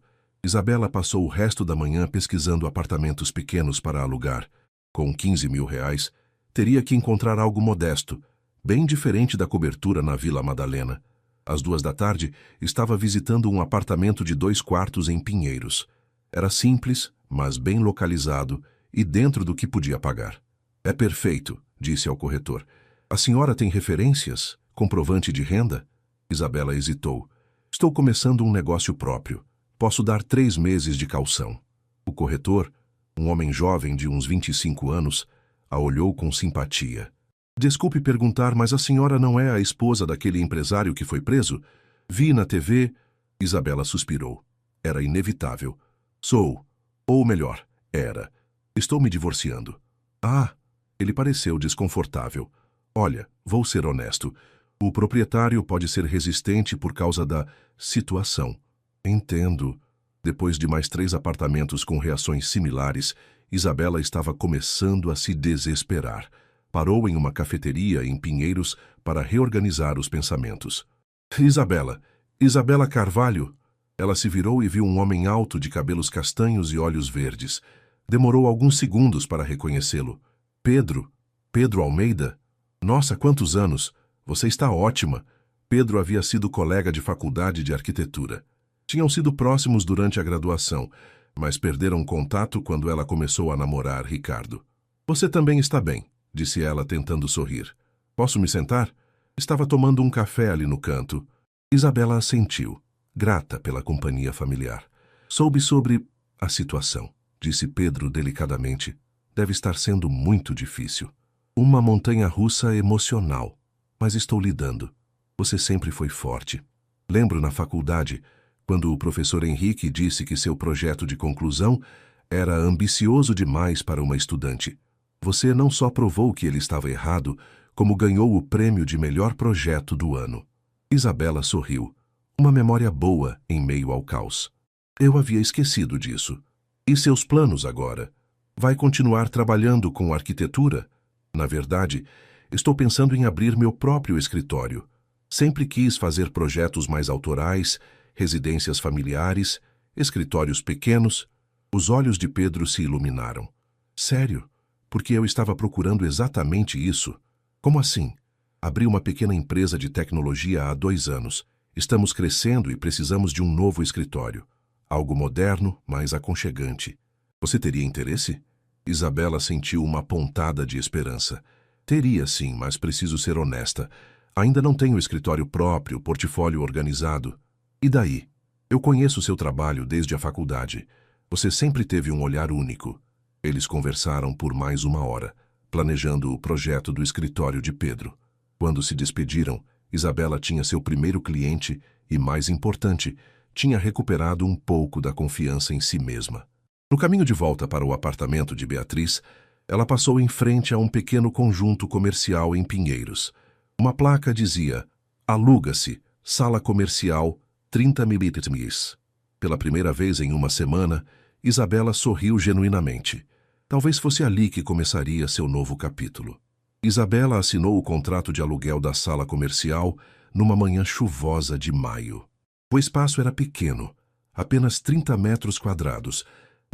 Isabela passou o resto da manhã pesquisando apartamentos pequenos para alugar. Com 15.000 reais, teria que encontrar algo modesto, bem diferente da cobertura na Vila Madalena. Às 2 da tarde, estava visitando um apartamento de 2 quartos em Pinheiros. Era simples, mas bem localizado e dentro do que podia pagar. É perfeito, disse ao corretor. A senhora tem referências? Comprovante de renda? Isabela hesitou. Estou começando um negócio próprio. Posso dar 3 meses de caução. O corretor, um homem jovem de uns 25 anos, a olhou com simpatia. Desculpe perguntar, mas a senhora não é a esposa daquele empresário que foi preso? Vi na TV... Isabela suspirou. Era inevitável. Sou. Ou melhor, era. Estou me divorciando. Ah, ele pareceu desconfortável. Olha, vou ser honesto. O proprietário pode ser resistente por causa da situação. Entendo. Depois de mais 3 apartamentos com reações similares, Isabela estava começando a se desesperar. Parou em uma cafeteria em Pinheiros para reorganizar os pensamentos. Isabela Carvalho. Ela se virou e viu um homem alto de cabelos castanhos e olhos verdes. Demorou alguns segundos para reconhecê-lo. Pedro Almeida? Nossa, quantos anos! Você está ótima. Pedro havia sido colega de faculdade de arquitetura. Tinham sido próximos durante a graduação, mas perderam contato quando ela começou a namorar Ricardo. Você também está bem, disse ela tentando sorrir. Posso me sentar? Estava tomando um café ali no canto. Isabela assentiu, grata pela companhia familiar. Soube sobre a situação, disse Pedro delicadamente. Deve estar sendo muito difícil. Uma montanha-russa emocional. Mas estou lidando. Você sempre foi forte. Lembro na faculdade, quando o professor Henrique disse que seu projeto de conclusão era ambicioso demais para uma estudante. Você não só provou que ele estava errado, como ganhou o prêmio de melhor projeto do ano. Isabela sorriu. Uma memória boa em meio ao caos. Eu havia esquecido disso. E seus planos agora? Vai continuar trabalhando com arquitetura? Na verdade, estou pensando em abrir meu próprio escritório. Sempre quis fazer projetos mais autorais, residências familiares, escritórios pequenos. Os olhos de Pedro se iluminaram. Sério? Porque eu estava procurando exatamente isso. Como assim? Abri uma pequena empresa de tecnologia há 2 anos. Estamos crescendo e precisamos de um novo escritório. Algo moderno, mas aconchegante. Você teria interesse? Isabela sentiu uma pontada de esperança. Teria sim, mas preciso ser honesta. Ainda não tenho escritório próprio, portfólio organizado. E daí? Eu conheço seu trabalho desde a faculdade. Você sempre teve um olhar único. Eles conversaram por mais 1 hora, planejando o projeto do escritório de Pedro. Quando se despediram, Isabela tinha seu primeiro cliente e, mais importante, tinha recuperado um pouco da confiança em si mesma. No caminho de volta para o apartamento de Beatriz, ela passou em frente a um pequeno conjunto comercial em Pinheiros. Uma placa dizia: aluga-se, sala comercial, 30 milímetros. Pela primeira vez em uma semana, Isabela sorriu genuinamente. Talvez fosse ali que começaria seu novo capítulo. Isabela assinou o contrato de aluguel da sala comercial numa manhã chuvosa de maio. O espaço era pequeno, apenas 30 metros quadrados,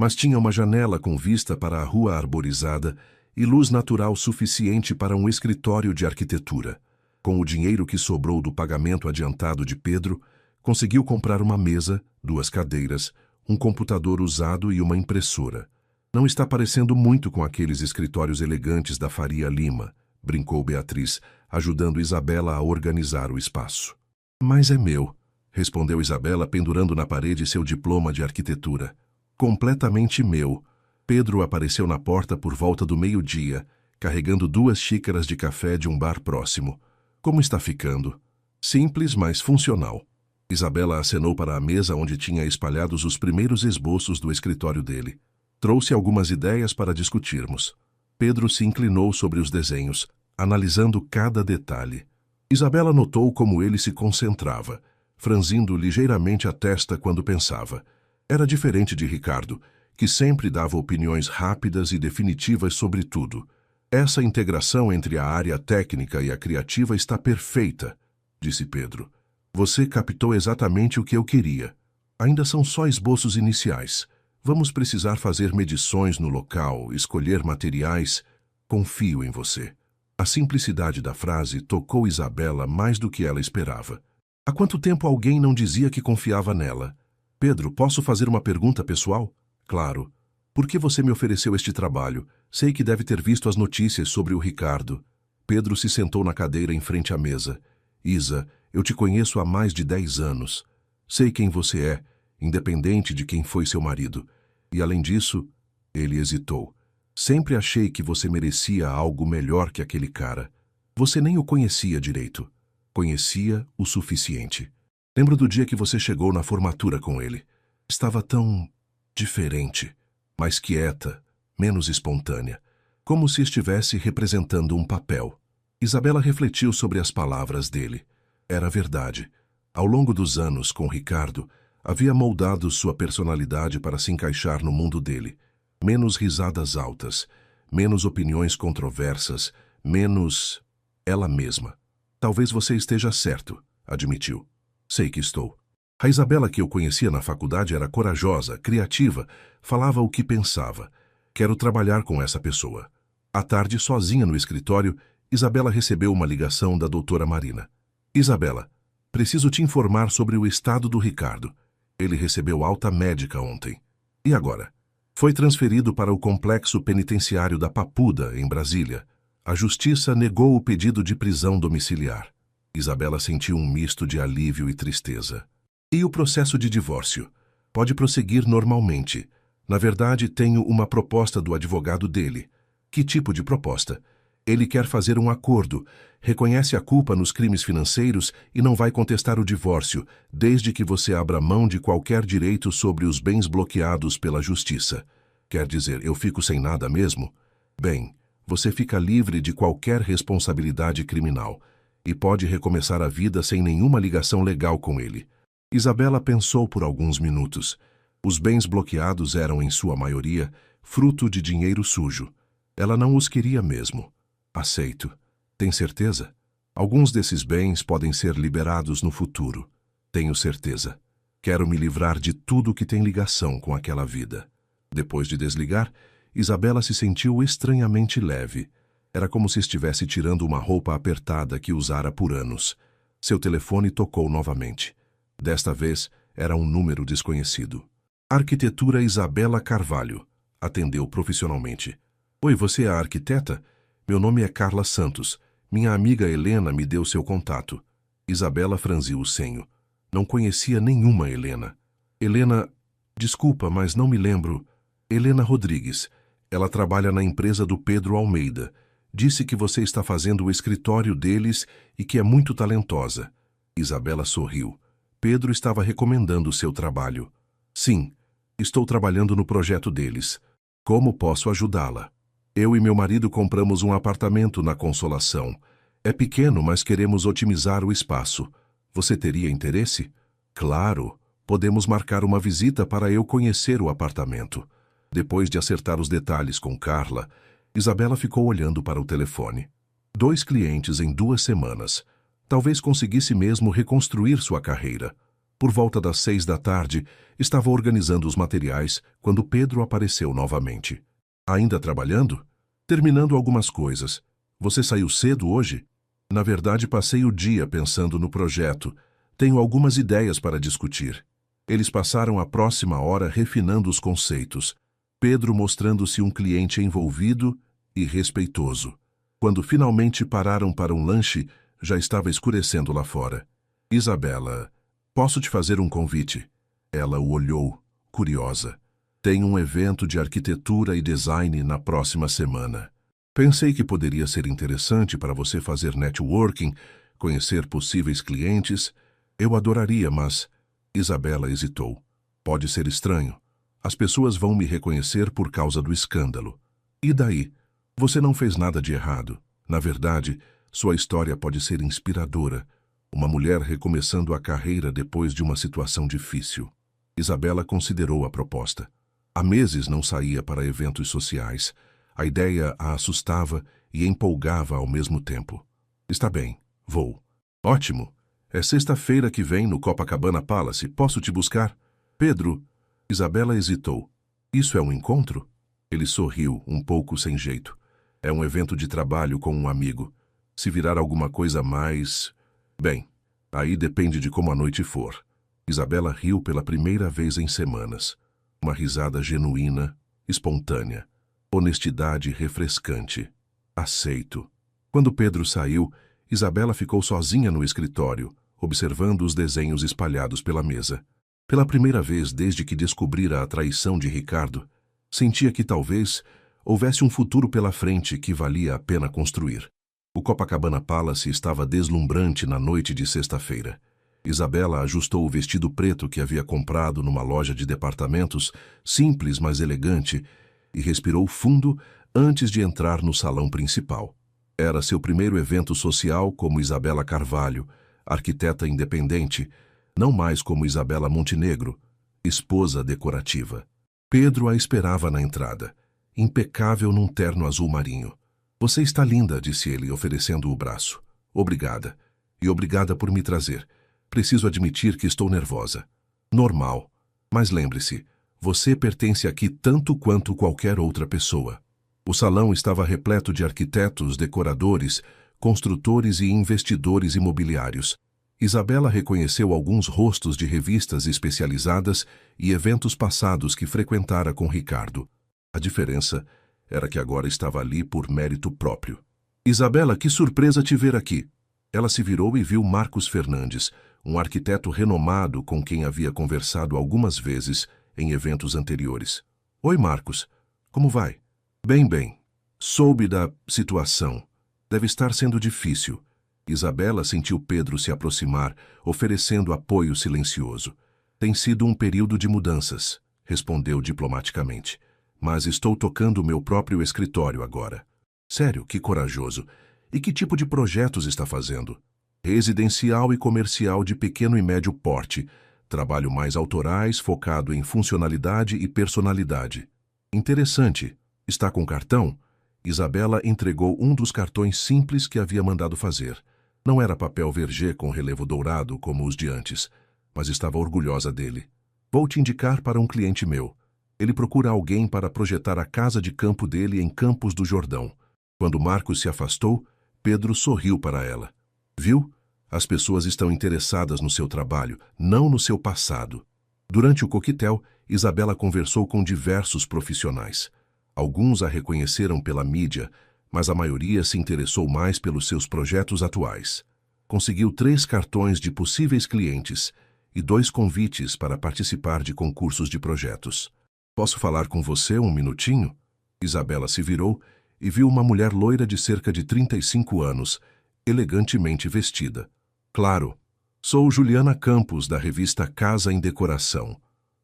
mas tinha uma janela com vista para a rua arborizada e luz natural suficiente para um escritório de arquitetura. Com o dinheiro que sobrou do pagamento adiantado de Pedro, conseguiu comprar uma mesa, 2 cadeiras, um computador usado e uma impressora. Não está parecendo muito com aqueles escritórios elegantes da Faria Lima, brincou Beatriz, ajudando Isabela a organizar o espaço. Mas é meu, respondeu Isabela, pendurando na parede seu diploma de arquitetura. Completamente meu. Pedro apareceu na porta por volta do meio-dia, carregando 2 xícaras de café de um bar próximo. Como está ficando? Simples, mas funcional. Isabela acenou para a mesa onde tinha espalhados os primeiros esboços do escritório dele. Trouxe algumas ideias para discutirmos. Pedro se inclinou sobre os desenhos, analisando cada detalhe. Isabela notou como ele se concentrava, franzindo ligeiramente a testa quando pensava. Era diferente de Ricardo, que sempre dava opiniões rápidas e definitivas sobre tudo. Essa integração entre a área técnica e a criativa está perfeita, disse Pedro. Você captou exatamente o que eu queria. Ainda são só esboços iniciais. Vamos precisar fazer medições no local, escolher materiais. Confio em você. A simplicidade da frase tocou Isabela mais do que ela esperava. Há quanto tempo alguém não dizia que confiava nela? Pedro, posso fazer uma pergunta pessoal? Claro. Por que você me ofereceu este trabalho? Sei que deve ter visto as notícias sobre o Ricardo. Pedro se sentou na cadeira em frente à mesa. Isa, eu te conheço há mais de 10 anos. Sei quem você é, independente de quem foi seu marido. E além disso, ele hesitou. Sempre achei que você merecia algo melhor que aquele cara. Você nem o conhecia direito. Conhecia o suficiente. Lembro do dia que você chegou na formatura com ele. Estava tão diferente, mais quieta, menos espontânea, como se estivesse representando um papel. Isabela refletiu sobre as palavras dele. Era verdade. Ao longo dos anos com Ricardo, havia moldado sua personalidade para se encaixar no mundo dele. Menos risadas altas, menos opiniões controversas, menos ela mesma. Talvez você esteja certo, admitiu. Sei que estou. A Isabela que eu conhecia na faculdade era corajosa, criativa, falava o que pensava. Quero trabalhar com essa pessoa. À tarde, sozinha no escritório, Isabela recebeu uma ligação da doutora Marina. Isabela, preciso te informar sobre o estado do Ricardo. Ele recebeu alta médica ontem. E agora? Foi transferido para o complexo penitenciário da Papuda, em Brasília. A justiça negou o pedido de prisão domiciliar. Isabela sentiu um misto de alívio e tristeza. E o processo de divórcio? Pode prosseguir normalmente. Na verdade, tenho uma proposta do advogado dele. Que tipo de proposta? Ele quer fazer um acordo, reconhece a culpa nos crimes financeiros e não vai contestar o divórcio, desde que você abra mão de qualquer direito sobre os bens bloqueados pela justiça. Quer dizer, eu fico sem nada mesmo? Bem, você fica livre de qualquer responsabilidade criminal e pode recomeçar a vida sem nenhuma ligação legal com ele. Isabela pensou por alguns minutos. Os bens bloqueados eram, em sua maioria, fruto de dinheiro sujo. Ela não os queria mesmo. Aceito. Tem certeza? Alguns desses bens podem ser liberados no futuro. Tenho certeza. Quero me livrar de tudo que tem ligação com aquela vida. Depois de desligar, Isabela se sentiu estranhamente leve. Era como se estivesse tirando uma roupa apertada que usara por anos. Seu telefone tocou novamente. Desta vez, era um número desconhecido. Arquitetura Isabela Carvalho. Atendeu profissionalmente. Oi, você é a arquiteta? Meu nome é Carla Santos. Minha amiga Helena me deu seu contato. Isabela franziu o senho. Não conhecia nenhuma Helena. Helena... Desculpa, mas não me lembro. Helena Rodrigues. Ela trabalha na empresa do Pedro Almeida. Disse que você está fazendo o escritório deles e que é muito talentosa. Isabela sorriu. Pedro estava recomendando seu trabalho. Sim, Estou trabalhando no projeto deles. Como posso ajudá-la? Eu e meu marido compramos um apartamento na Consolação. É pequeno, mas queremos otimizar o espaço. Você teria interesse? Claro. Podemos marcar uma visita para eu conhecer o apartamento. Depois de acertar os detalhes com Carla, Isabela ficou olhando para o telefone. 2 clientes em 2 semanas. Talvez conseguisse mesmo reconstruir sua carreira. Por volta das 6 da tarde, estava organizando os materiais quando Pedro apareceu novamente. Ainda trabalhando? Terminando algumas coisas. Você saiu cedo hoje? Na verdade, passei o dia pensando no projeto. Tenho algumas ideias para discutir. Eles passaram a próxima hora refinando os conceitos. Pedro mostrando-se um cliente envolvido e respeitoso. Quando finalmente pararam para um lanche, já estava escurecendo lá fora. Isabela, posso te fazer um convite? Ela o olhou, curiosa. Tenho um evento de arquitetura e design na próxima semana. Pensei que poderia ser interessante para você fazer networking, conhecer possíveis clientes. Eu adoraria, mas... Isabela hesitou. Pode ser estranho. As pessoas vão me reconhecer por causa do escândalo. E daí? Você não fez nada de errado. Na verdade, sua história pode ser inspiradora. Uma mulher recomeçando a carreira depois de uma situação difícil. Isabela considerou a proposta. Há meses não saía para eventos sociais. A ideia a assustava e empolgava ao mesmo tempo. Está bem, vou. Ótimo. É sexta-feira que vem no Copacabana Palace. Posso te buscar? Pedro. Isabela hesitou. Isso é um encontro? Ele sorriu, um pouco sem jeito. É um evento de trabalho com um amigo. Se virar alguma coisa mais... Bem, aí depende de como a noite for. Isabela riu pela primeira vez em semanas. Uma risada genuína, espontânea. Honestidade refrescante. Aceito. Quando Pedro saiu, Isabela ficou sozinha no escritório, observando os desenhos espalhados pela mesa. Pela primeira vez desde que descobrira a traição de Ricardo, sentia que talvez houvesse um futuro pela frente que valia a pena construir. O Copacabana Palace estava deslumbrante na noite de sexta-feira. Isabela ajustou o vestido preto que havia comprado numa loja de departamentos, simples mas elegante, e respirou fundo antes de entrar no salão principal. Era seu primeiro evento social como Isabela Carvalho, arquiteta independente, não mais como Isabela Montenegro, esposa decorativa. Pedro a esperava na entrada, impecável num terno azul marinho. Você está linda, disse ele, oferecendo o braço. Obrigada. E obrigada por me trazer. Preciso admitir que estou nervosa. Normal. Mas lembre-se, você pertence aqui tanto quanto qualquer outra pessoa. O salão estava repleto de arquitetos, decoradores, construtores e investidores imobiliários. Isabela reconheceu alguns rostos de revistas especializadas e eventos passados que frequentara com Ricardo. A diferença era que agora estava ali por mérito próprio. Isabela, que surpresa te ver aqui! Ela se virou e viu Marcos Fernandes, um arquiteto renomado com quem havia conversado algumas vezes em eventos anteriores. Oi, Marcos. Como vai? Bem. Soube da situação. Deve estar sendo difícil. Isabela sentiu Pedro se aproximar, oferecendo apoio silencioso. Tem sido um período de mudanças, respondeu diplomaticamente. Mas estou tocando o meu próprio escritório agora. Sério, que corajoso. E que tipo de projetos está fazendo? Residencial e comercial de pequeno e médio porte. Trabalho mais autorais, focado em funcionalidade e personalidade. Interessante. Está com cartão? Isabela entregou um dos cartões simples que havia mandado fazer. Não era papel vergê com relevo dourado como os de antes, mas estava orgulhosa dele. Vou te indicar para um cliente meu. Ele procura alguém para projetar a casa de campo dele em Campos do Jordão. Quando Marcos se afastou, Pedro sorriu para ela. Viu? As pessoas estão interessadas no seu trabalho, não no seu passado. Durante o coquetel, Isabela conversou com diversos profissionais. Alguns a reconheceram pela mídia, mas a maioria se interessou mais pelos seus projetos atuais. Conseguiu 3 cartões de possíveis clientes e 2 convites para participar de concursos de projetos. Posso falar com você um minutinho? Isabela se virou e viu uma mulher loira de cerca de 35 anos, elegantemente vestida. Claro, sou Juliana Campos, da revista Casa em Decoração.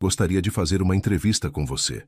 Gostaria de fazer uma entrevista com você.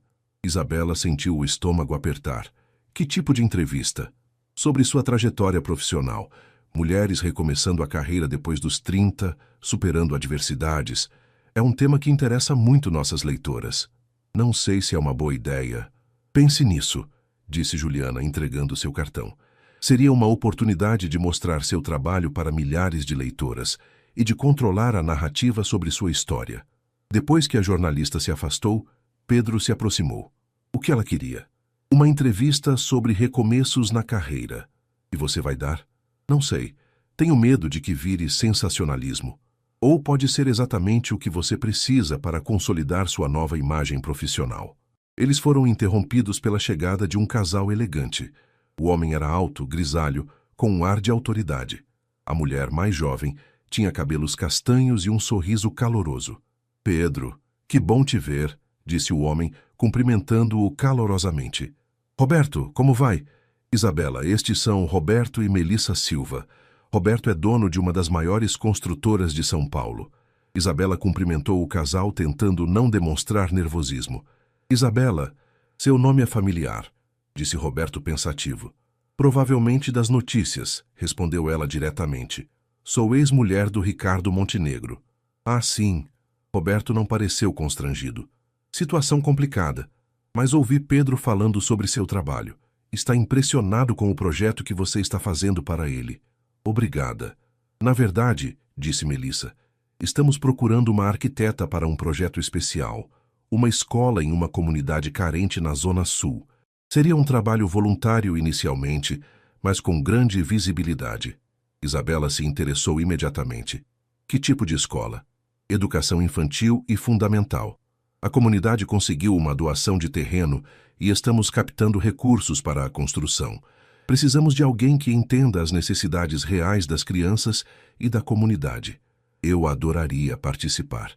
Isabela sentiu o estômago apertar. Que tipo de entrevista? Sobre sua trajetória profissional. Mulheres recomeçando a carreira depois dos 30, superando adversidades. É um tema que interessa muito nossas leitoras. Não sei se é uma boa ideia. Pense nisso, disse Juliana, entregando seu cartão. Seria uma oportunidade de mostrar seu trabalho para milhares de leitoras e de controlar a narrativa sobre sua história. Depois que a jornalista se afastou, Pedro se aproximou. O que ela queria? Uma entrevista sobre recomeços na carreira. E você vai dar? Não sei. Tenho medo de que vire sensacionalismo. Ou pode ser exatamente o que você precisa para consolidar sua nova imagem profissional. Eles foram interrompidos pela chegada de um casal elegante. O homem era alto, grisalho, com um ar de autoridade. A mulher, mais jovem, tinha cabelos castanhos e um sorriso caloroso. Pedro, que bom te ver, disse o homem, cumprimentando-o calorosamente. Roberto, como vai? Isabela, estes são Roberto e Melissa Silva. Roberto é dono de uma das maiores construtoras de São Paulo. Isabela cumprimentou o casal tentando não demonstrar nervosismo. Isabela, seu nome é familiar, disse Roberto pensativo. Provavelmente das notícias, respondeu ela diretamente. Sou ex-mulher do Ricardo Montenegro. Ah, sim. Roberto não pareceu constrangido. Situação complicada, mas ouvi Pedro falando sobre seu trabalho. Está impressionado com o projeto que você está fazendo para ele. Obrigada. Na verdade, disse Melissa, estamos procurando uma arquiteta para um projeto especial, uma escola em uma comunidade carente na Zona Sul. Seria um trabalho voluntário inicialmente, mas com grande visibilidade. Isabela se interessou imediatamente. Que tipo de escola? Educação infantil e fundamental. A comunidade conseguiu uma doação de terreno e estamos captando recursos para a construção. Precisamos de alguém que entenda as necessidades reais das crianças e da comunidade. Eu adoraria participar.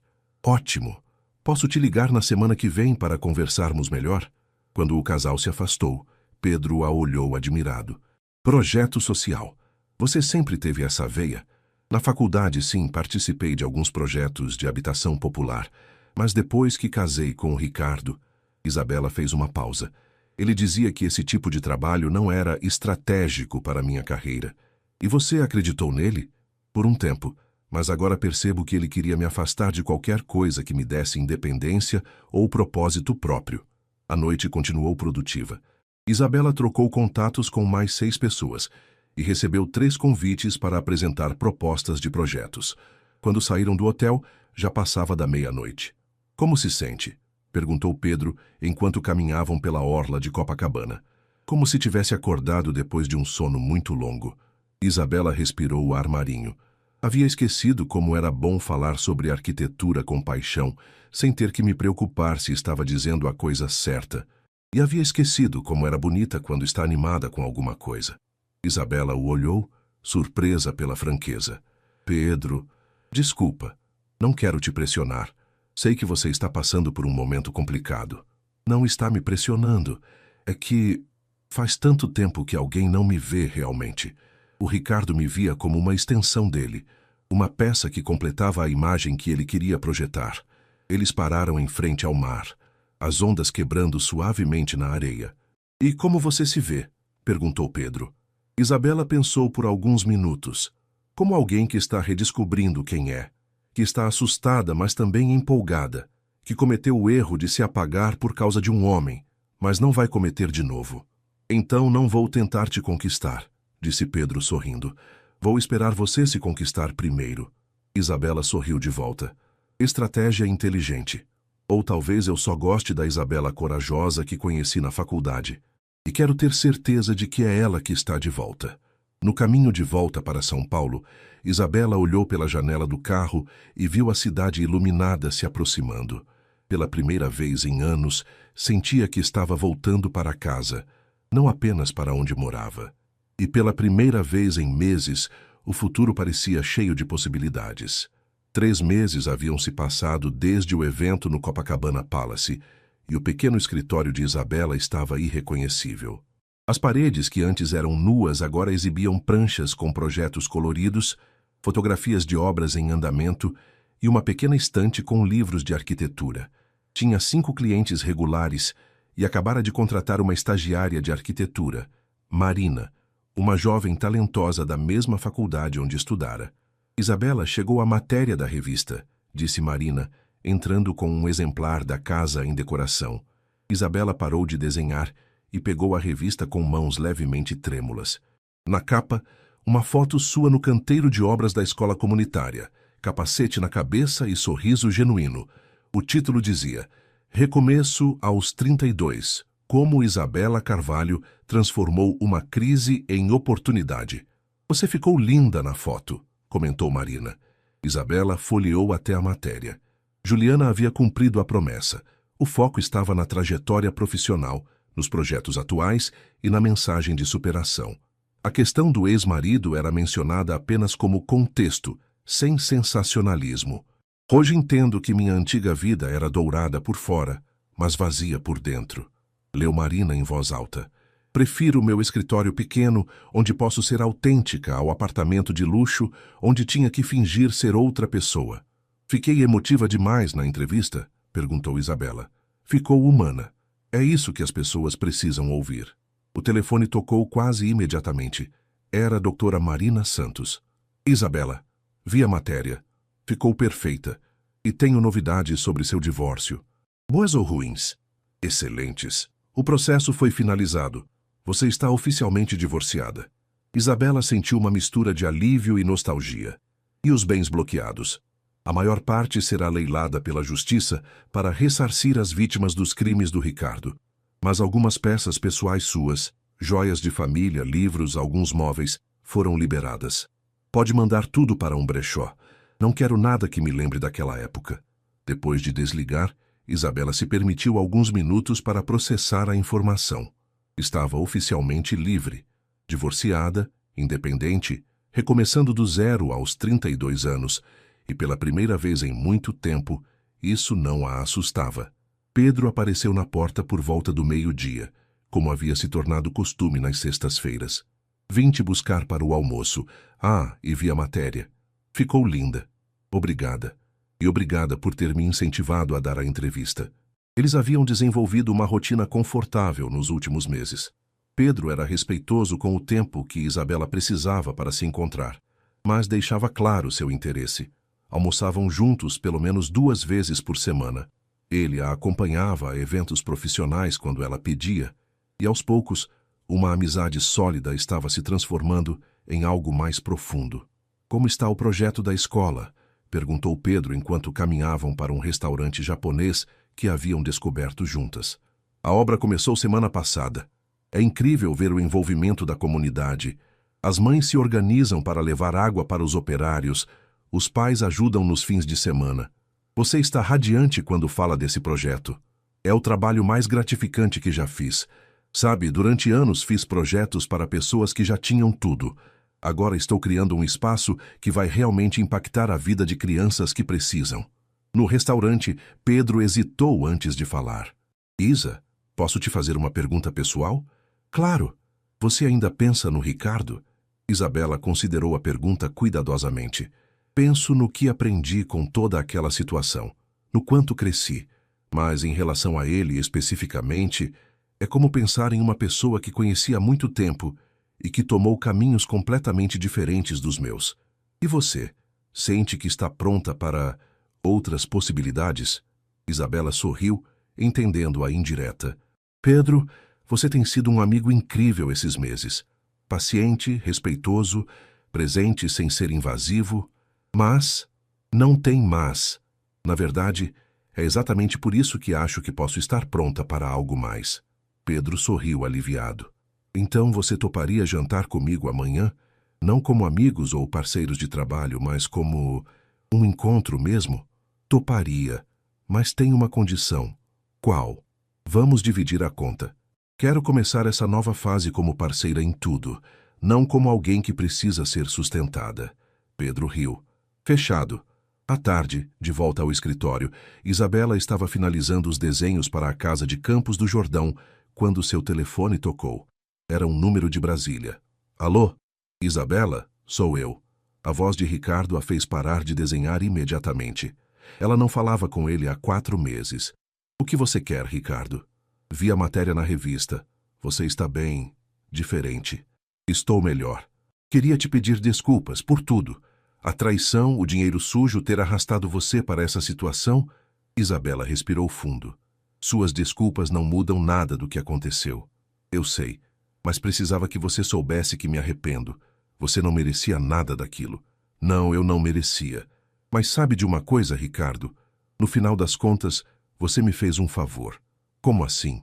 Ótimo! Posso te ligar na semana que vem para conversarmos melhor? Quando o casal se afastou, Pedro a olhou admirado. Projeto social. Você sempre teve essa veia? Na faculdade, sim, participei de alguns projetos de habitação popular, mas depois que casei com o Ricardo, Isabela fez uma pausa. Ele dizia que esse tipo de trabalho não era estratégico para minha carreira. E você acreditou nele? Por um tempo, mas agora percebo que ele queria me afastar de qualquer coisa que me desse independência ou propósito próprio. A noite continuou produtiva. Isabela trocou contatos com mais 6 pessoas e recebeu 3 convites para apresentar propostas de projetos. Quando saíram do hotel, já passava da meia-noite. Como se sente? Perguntou Pedro enquanto caminhavam pela orla de Copacabana. Como se tivesse acordado depois de um sono muito longo. Isabela respirou o ar marinho. Havia esquecido como era bom falar sobre arquitetura com paixão, sem ter que me preocupar se estava dizendo a coisa certa. E havia esquecido como era bonita quando está animada com alguma coisa. Isabela o olhou, surpresa pela franqueza. Pedro, desculpa, não quero te pressionar. Sei que você está passando por um momento complicado. Não está me pressionando. É que faz tanto tempo que alguém não me vê realmente. O Ricardo me via como uma extensão dele, uma peça que completava a imagem que ele queria projetar. Eles pararam em frente ao mar, as ondas quebrando suavemente na areia. E como você se vê? Perguntou Pedro. Isabela pensou por alguns minutos, como alguém que está redescobrindo quem é, que está assustada, mas também empolgada, que cometeu o erro de se apagar por causa de um homem, mas não vai cometer de novo. Então não vou tentar te conquistar, disse Pedro sorrindo. Vou esperar você se conquistar primeiro. Isabela sorriu de volta. Estratégia inteligente. Ou talvez eu só goste da Isabela corajosa que conheci na faculdade. E quero ter certeza de que é ela que está de volta. No caminho de volta para São Paulo, Isabela olhou pela janela do carro e viu a cidade iluminada se aproximando. Pela primeira vez em anos, sentia que estava voltando para casa, não apenas para onde morava. E pela primeira vez em meses, o futuro parecia cheio de possibilidades. 3 meses haviam se passado desde o evento no Copacabana Palace, e o pequeno escritório de Isabela estava irreconhecível. As paredes, que antes eram nuas, agora exibiam pranchas com projetos coloridos, fotografias de obras em andamento e uma pequena estante com livros de arquitetura. Tinha 5 clientes regulares e acabara de contratar uma estagiária de arquitetura, Marina, uma jovem talentosa da mesma faculdade onde estudara. Isabela chegou à matéria da revista, disse Marina, entrando com um exemplar da casa em decoração. Isabela parou de desenhar e pegou a revista com mãos levemente trêmulas. Na capa, uma foto sua no canteiro de obras da escola comunitária, capacete na cabeça e sorriso genuíno. O título dizia: Recomeço aos 32. Como Isabela Carvalho transformou uma crise em oportunidade. Você ficou linda na foto, comentou Marina. Isabela folheou até a matéria. Juliana havia cumprido a promessa. O foco estava na trajetória profissional, nos projetos atuais e na mensagem de superação. A questão do ex-marido era mencionada apenas como contexto, sem sensacionalismo. Hoje entendo que minha antiga vida era dourada por fora, mas vazia por dentro. Leu Marina em voz alta. Prefiro meu escritório pequeno, onde posso ser autêntica, ao apartamento de luxo, onde tinha que fingir ser outra pessoa. Fiquei emotiva demais na entrevista? Perguntou Isabela. Ficou humana. É isso que as pessoas precisam ouvir. O telefone tocou quase imediatamente. Era a doutora Marina Santos. Isabela, vi a matéria. Ficou perfeita. E tenho novidades sobre seu divórcio. Boas ou ruins? Excelentes. O processo foi finalizado. Você está oficialmente divorciada. Isabela sentiu uma mistura de alívio e nostalgia. E os bens bloqueados? A maior parte será leilada pela justiça para ressarcir as vítimas dos crimes do Ricardo. Mas algumas peças pessoais suas, joias de família, livros, alguns móveis, foram liberadas. Pode mandar tudo para um brechó. Não quero nada que me lembre daquela época. Depois de desligar, Isabela se permitiu alguns minutos para processar a informação. Estava oficialmente livre, divorciada, independente, recomeçando do zero aos 32 anos, e pela primeira vez em muito tempo, isso não a assustava. Pedro apareceu na porta por volta do meio-dia, como havia se tornado costume nas sextas-feiras. Vim te buscar para o almoço. Ah, e vi a matéria. Ficou linda. Obrigada. E obrigada por ter me incentivado a dar a entrevista. Eles haviam desenvolvido uma rotina confortável nos últimos meses. Pedro era respeitoso com o tempo que Isabela precisava para se encontrar, mas deixava claro seu interesse. Almoçavam juntos pelo menos 2 vezes por semana. Ele a acompanhava a eventos profissionais quando ela pedia, e aos poucos, uma amizade sólida estava se transformando em algo mais profundo. Como está o projeto da escola? Perguntou Pedro enquanto caminhavam para um restaurante japonês que haviam descoberto juntas. A obra começou semana passada. É incrível ver o envolvimento da comunidade. As mães se organizam para levar água para os operários. Os pais ajudam nos fins de semana. Você está radiante quando fala desse projeto. É o trabalho mais gratificante que já fiz. Sabe, durante anos fiz projetos para pessoas que já tinham tudo. Agora estou criando um espaço que vai realmente impactar a vida de crianças que precisam. No restaurante, Pedro hesitou antes de falar. Isa, posso te fazer uma pergunta pessoal? Claro. Você ainda pensa no Ricardo? Isabela considerou a pergunta cuidadosamente. Penso no que aprendi com toda aquela situação, no quanto cresci. Mas em relação a ele especificamente, é como pensar em uma pessoa que conheci há muito tempo e que tomou caminhos completamente diferentes dos meus. E você? Sente que está pronta para outras possibilidades? Isabela sorriu, entendendo a indireta. Pedro, você tem sido um amigo incrível esses meses. Paciente, respeitoso, presente sem ser invasivo. Mas, não tem mas. Na verdade, é exatamente por isso que acho que posso estar pronta para algo mais. Pedro sorriu aliviado. Então você toparia jantar comigo amanhã? Não como amigos ou parceiros de trabalho, mas como um encontro mesmo? Toparia, mas tem uma condição. Qual? Vamos dividir a conta. Quero começar essa nova fase como parceira em tudo, não como alguém que precisa ser sustentada. Pedro riu. Fechado. À tarde, de volta ao escritório, Isabela estava finalizando os desenhos para a casa de Campos do Jordão quando seu telefone tocou. Era um número de Brasília. Alô? Isabela? Sou eu. A voz de Ricardo a fez parar de desenhar imediatamente. Ela não falava com ele há 4 meses. O que você quer, Ricardo? Vi a matéria na revista. Você está bem, diferente. Estou melhor. Queria te pedir desculpas por tudo. A traição, o dinheiro sujo, ter arrastado você para essa situação. Isabela respirou fundo. Suas desculpas não mudam nada do que aconteceu. Eu sei, mas precisava que você soubesse que me arrependo. Você não merecia nada daquilo. Não, eu não merecia. Mas sabe de uma coisa, Ricardo? No final das contas, você me fez um favor. Como assim?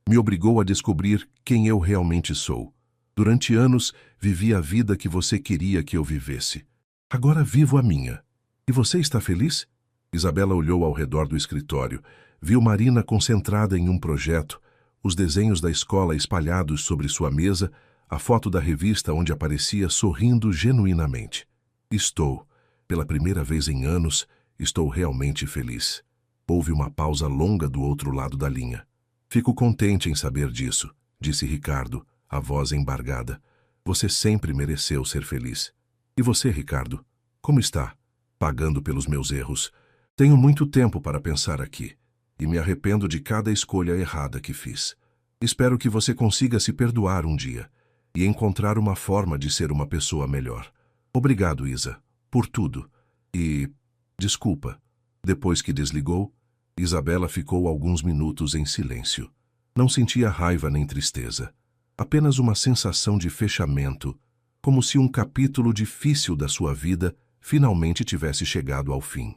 Me obrigou a descobrir quem eu realmente sou. Durante anos, vivi a vida que você queria que eu vivesse. Agora vivo a minha. E você está feliz? Isabela olhou ao redor do escritório. Viu Marina concentrada em um projeto, os desenhos da escola espalhados sobre sua mesa, a foto da revista onde aparecia sorrindo genuinamente. Estou, pela primeira vez em anos, estou realmente feliz. Houve uma pausa longa do outro lado da linha. Fico contente em saber disso, disse Ricardo, a voz embargada. Você sempre mereceu ser feliz. E você, Ricardo? Como está? Pagando pelos meus erros. Tenho muito tempo para pensar aqui, e me arrependo de cada escolha errada que fiz. Espero que você consiga se perdoar um dia e encontrar uma forma de ser uma pessoa melhor. Obrigado, Isa, por tudo. E... desculpa. Depois que desligou, Isabela ficou alguns minutos em silêncio. Não sentia raiva nem tristeza. Apenas uma sensação de fechamento, como se um capítulo difícil da sua vida finalmente tivesse chegado ao fim.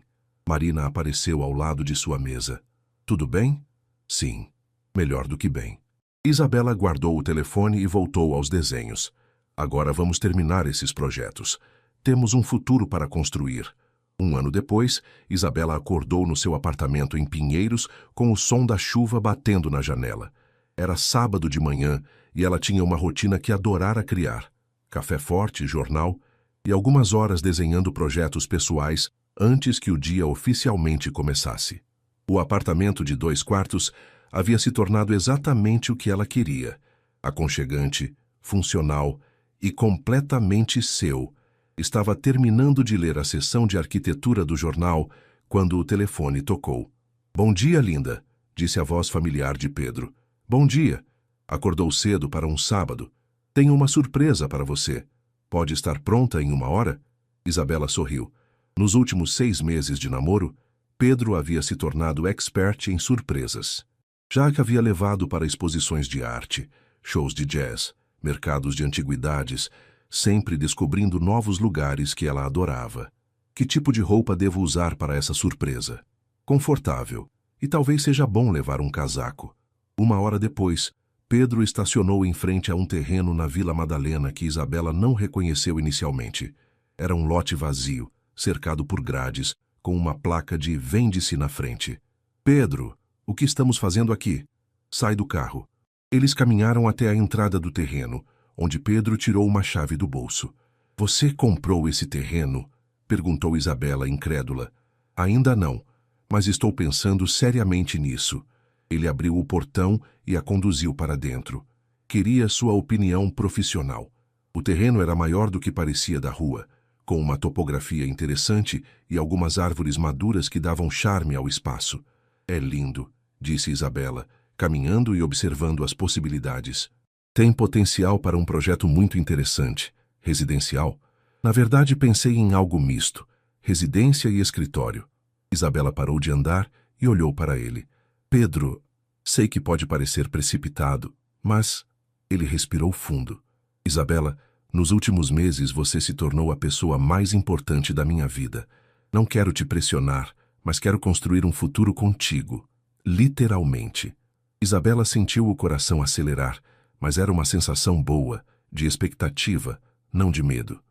Marina apareceu ao lado de sua mesa. Tudo bem? Sim, melhor do que bem. Isabela guardou o telefone e voltou aos desenhos. Agora vamos terminar esses projetos. Temos um futuro para construir. Um ano depois, Isabela acordou no seu apartamento em Pinheiros com o som da chuva batendo na janela. Era sábado de manhã e ela tinha uma rotina que adorara criar. Café forte, jornal e algumas horas desenhando projetos pessoais antes que o dia oficialmente começasse. O apartamento de 2 quartos havia se tornado exatamente o que ela queria. Aconchegante, funcional e completamente seu. Estava terminando de ler a sessão de arquitetura do jornal quando o telefone tocou. Bom dia, linda, disse a voz familiar de Pedro. Bom dia. Acordou cedo para um sábado. Tenho uma surpresa para você. Pode estar pronta em 1 hora? Isabela sorriu. Nos últimos 6 meses de namoro, Pedro havia se tornado expert em surpresas. Já que havia levado para exposições de arte, shows de jazz, mercados de antiguidades, sempre descobrindo novos lugares que ela adorava. Que tipo de roupa devo usar para essa surpresa? Confortável. E talvez seja bom levar um casaco. 1 hora depois, Pedro estacionou em frente a um terreno na Vila Madalena que Isabela não reconheceu inicialmente. Era um lote vazio, cercado por grades, com uma placa de "Vende-se" na frente. Pedro, o que estamos fazendo aqui? Sai do carro. Eles caminharam até a entrada do terreno, onde Pedro tirou uma chave do bolso. Você comprou esse terreno? Perguntou Isabela, incrédula. Ainda não, mas estou pensando seriamente nisso. Ele abriu o portão e a conduziu para dentro. Queria sua opinião profissional. O terreno era maior do que parecia da rua, com uma topografia interessante e algumas árvores maduras que davam charme ao espaço. É lindo, disse Isabela, caminhando e observando as possibilidades. Tem potencial para um projeto muito interessante. Residencial? Na verdade, pensei em algo misto. Residência e escritório. Isabela parou de andar e olhou para ele. Pedro, sei que pode parecer precipitado, mas... Ele respirou fundo. Isabela, nos últimos meses você se tornou a pessoa mais importante da minha vida. Não quero te pressionar, mas quero construir um futuro contigo. Literalmente. Isabela sentiu o coração acelerar, mas era uma sensação boa, de expectativa, não de medo.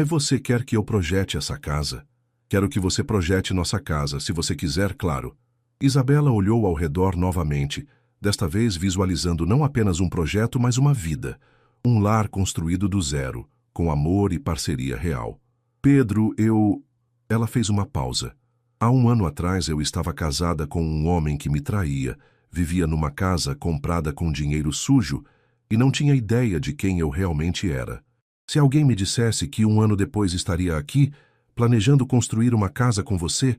Você quer que eu projete essa casa? Quero que você projete nossa casa, se você quiser, claro. Isabela olhou ao redor novamente, desta vez visualizando não apenas um projeto, mas uma vida. Um lar construído do zero, com amor e parceria real. Pedro, Ela fez uma pausa. Há 1 ano atrás eu estava casada com um homem que me traía, vivia numa casa comprada com dinheiro sujo e não tinha ideia de quem eu realmente era. Se alguém me dissesse que 1 ano depois estaria aqui, planejando construir uma casa com você,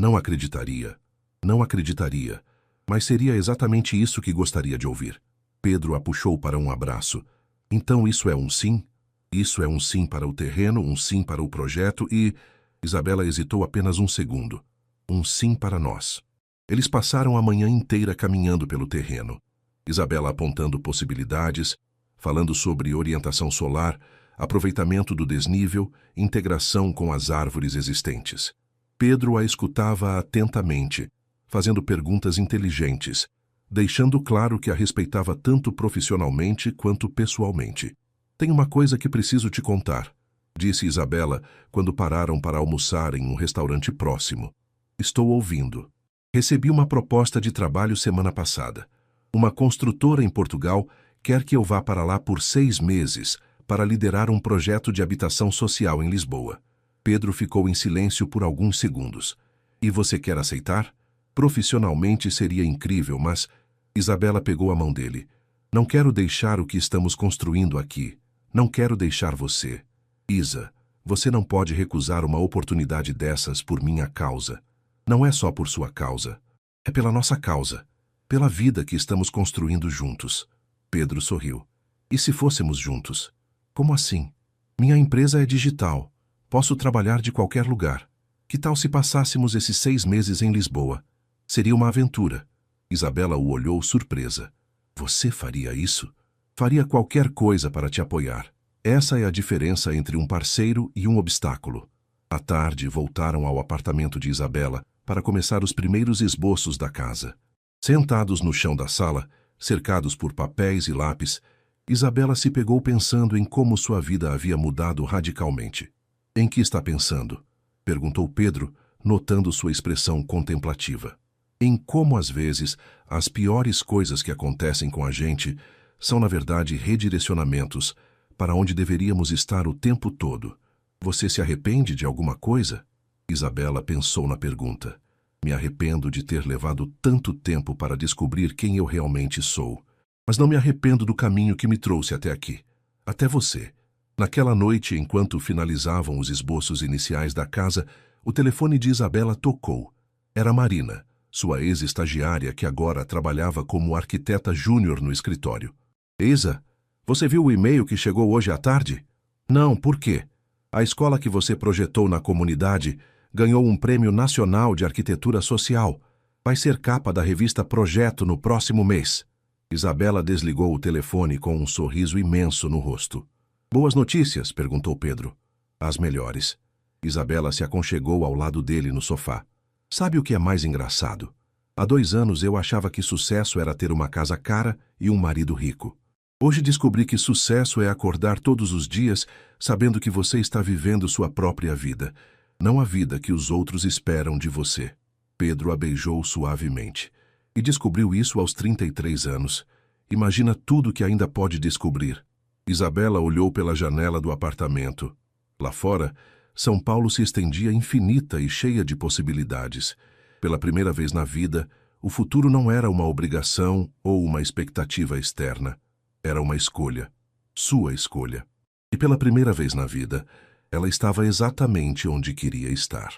não acreditaria. Não acreditaria. Mas seria exatamente isso que gostaria de ouvir. Pedro a puxou para um abraço. Então isso é um sim? Isso é um sim para o terreno, um sim para o projeto e... Isabela hesitou apenas um segundo. Um sim para nós. Eles passaram a manhã inteira caminhando pelo terreno. Isabela apontando possibilidades, falando sobre orientação solar, aproveitamento do desnível, integração com as árvores existentes. Pedro a escutava atentamente, fazendo perguntas inteligentes, deixando claro que a respeitava tanto profissionalmente quanto pessoalmente. Tem uma coisa que preciso te contar, disse Isabela quando pararam para almoçar em um restaurante próximo. Estou ouvindo. Recebi uma proposta de trabalho semana passada. Uma construtora em Portugal quer que eu vá para lá por 6 meses para liderar um projeto de habitação social em Lisboa. Pedro ficou em silêncio por alguns segundos. E você quer aceitar? Profissionalmente seria incrível, mas... Isabela pegou a mão dele. Não quero deixar o que estamos construindo aqui. Não quero deixar você. Isa, você não pode recusar uma oportunidade dessas por minha causa. Não é só por sua causa. É pela nossa causa. Pela vida que estamos construindo juntos. Pedro sorriu. E se fôssemos juntos? Como assim? Minha empresa é digital. Posso trabalhar de qualquer lugar. Que tal se passássemos esses 6 meses em Lisboa? Seria uma aventura. Isabela o olhou surpresa. Você faria isso? Faria qualquer coisa para te apoiar. Essa é a diferença entre um parceiro e um obstáculo. À tarde, voltaram ao apartamento de Isabela para começar os primeiros esboços da casa. Sentados no chão da sala, cercados por papéis e lápis, Isabela se pegou pensando em como sua vida havia mudado radicalmente. Em que está pensando? Perguntou Pedro, notando sua expressão contemplativa. Em como, às vezes, as piores coisas que acontecem com a gente são, na verdade, redirecionamentos para onde deveríamos estar o tempo todo. Você se arrepende de alguma coisa? Isabela pensou na pergunta. Me arrependo de ter levado tanto tempo para descobrir quem eu realmente sou. Mas não me arrependo do caminho que me trouxe até aqui. Até você. Naquela noite, enquanto finalizavam os esboços iniciais da casa, o telefone de Isabela tocou. Era Marina, sua ex-estagiária que agora trabalhava como arquiteta júnior no escritório. Isa, você viu o e-mail que chegou hoje à tarde? Não, por quê? A escola que você projetou na comunidade ganhou um prêmio nacional de arquitetura social. Vai ser capa da revista Projeto no próximo mês. Isabela desligou o telefone com um sorriso imenso no rosto. Boas notícias? Perguntou Pedro. As melhores. Isabela se aconchegou ao lado dele no sofá. Sabe o que é mais engraçado? Há 2 anos eu achava que sucesso era ter uma casa cara e um marido rico. Hoje descobri que sucesso é acordar todos os dias sabendo que você está vivendo sua própria vida, não a vida que os outros esperam de você. Pedro a beijou suavemente. E descobriu isso aos 33 anos. Imagina tudo que ainda pode descobrir. Isabela olhou pela janela do apartamento. Lá fora, São Paulo se estendia infinita e cheia de possibilidades. Pela primeira vez na vida, o futuro não era uma obrigação ou uma expectativa externa. Era uma escolha. Sua escolha. E pela primeira vez na vida, ela estava exatamente onde queria estar.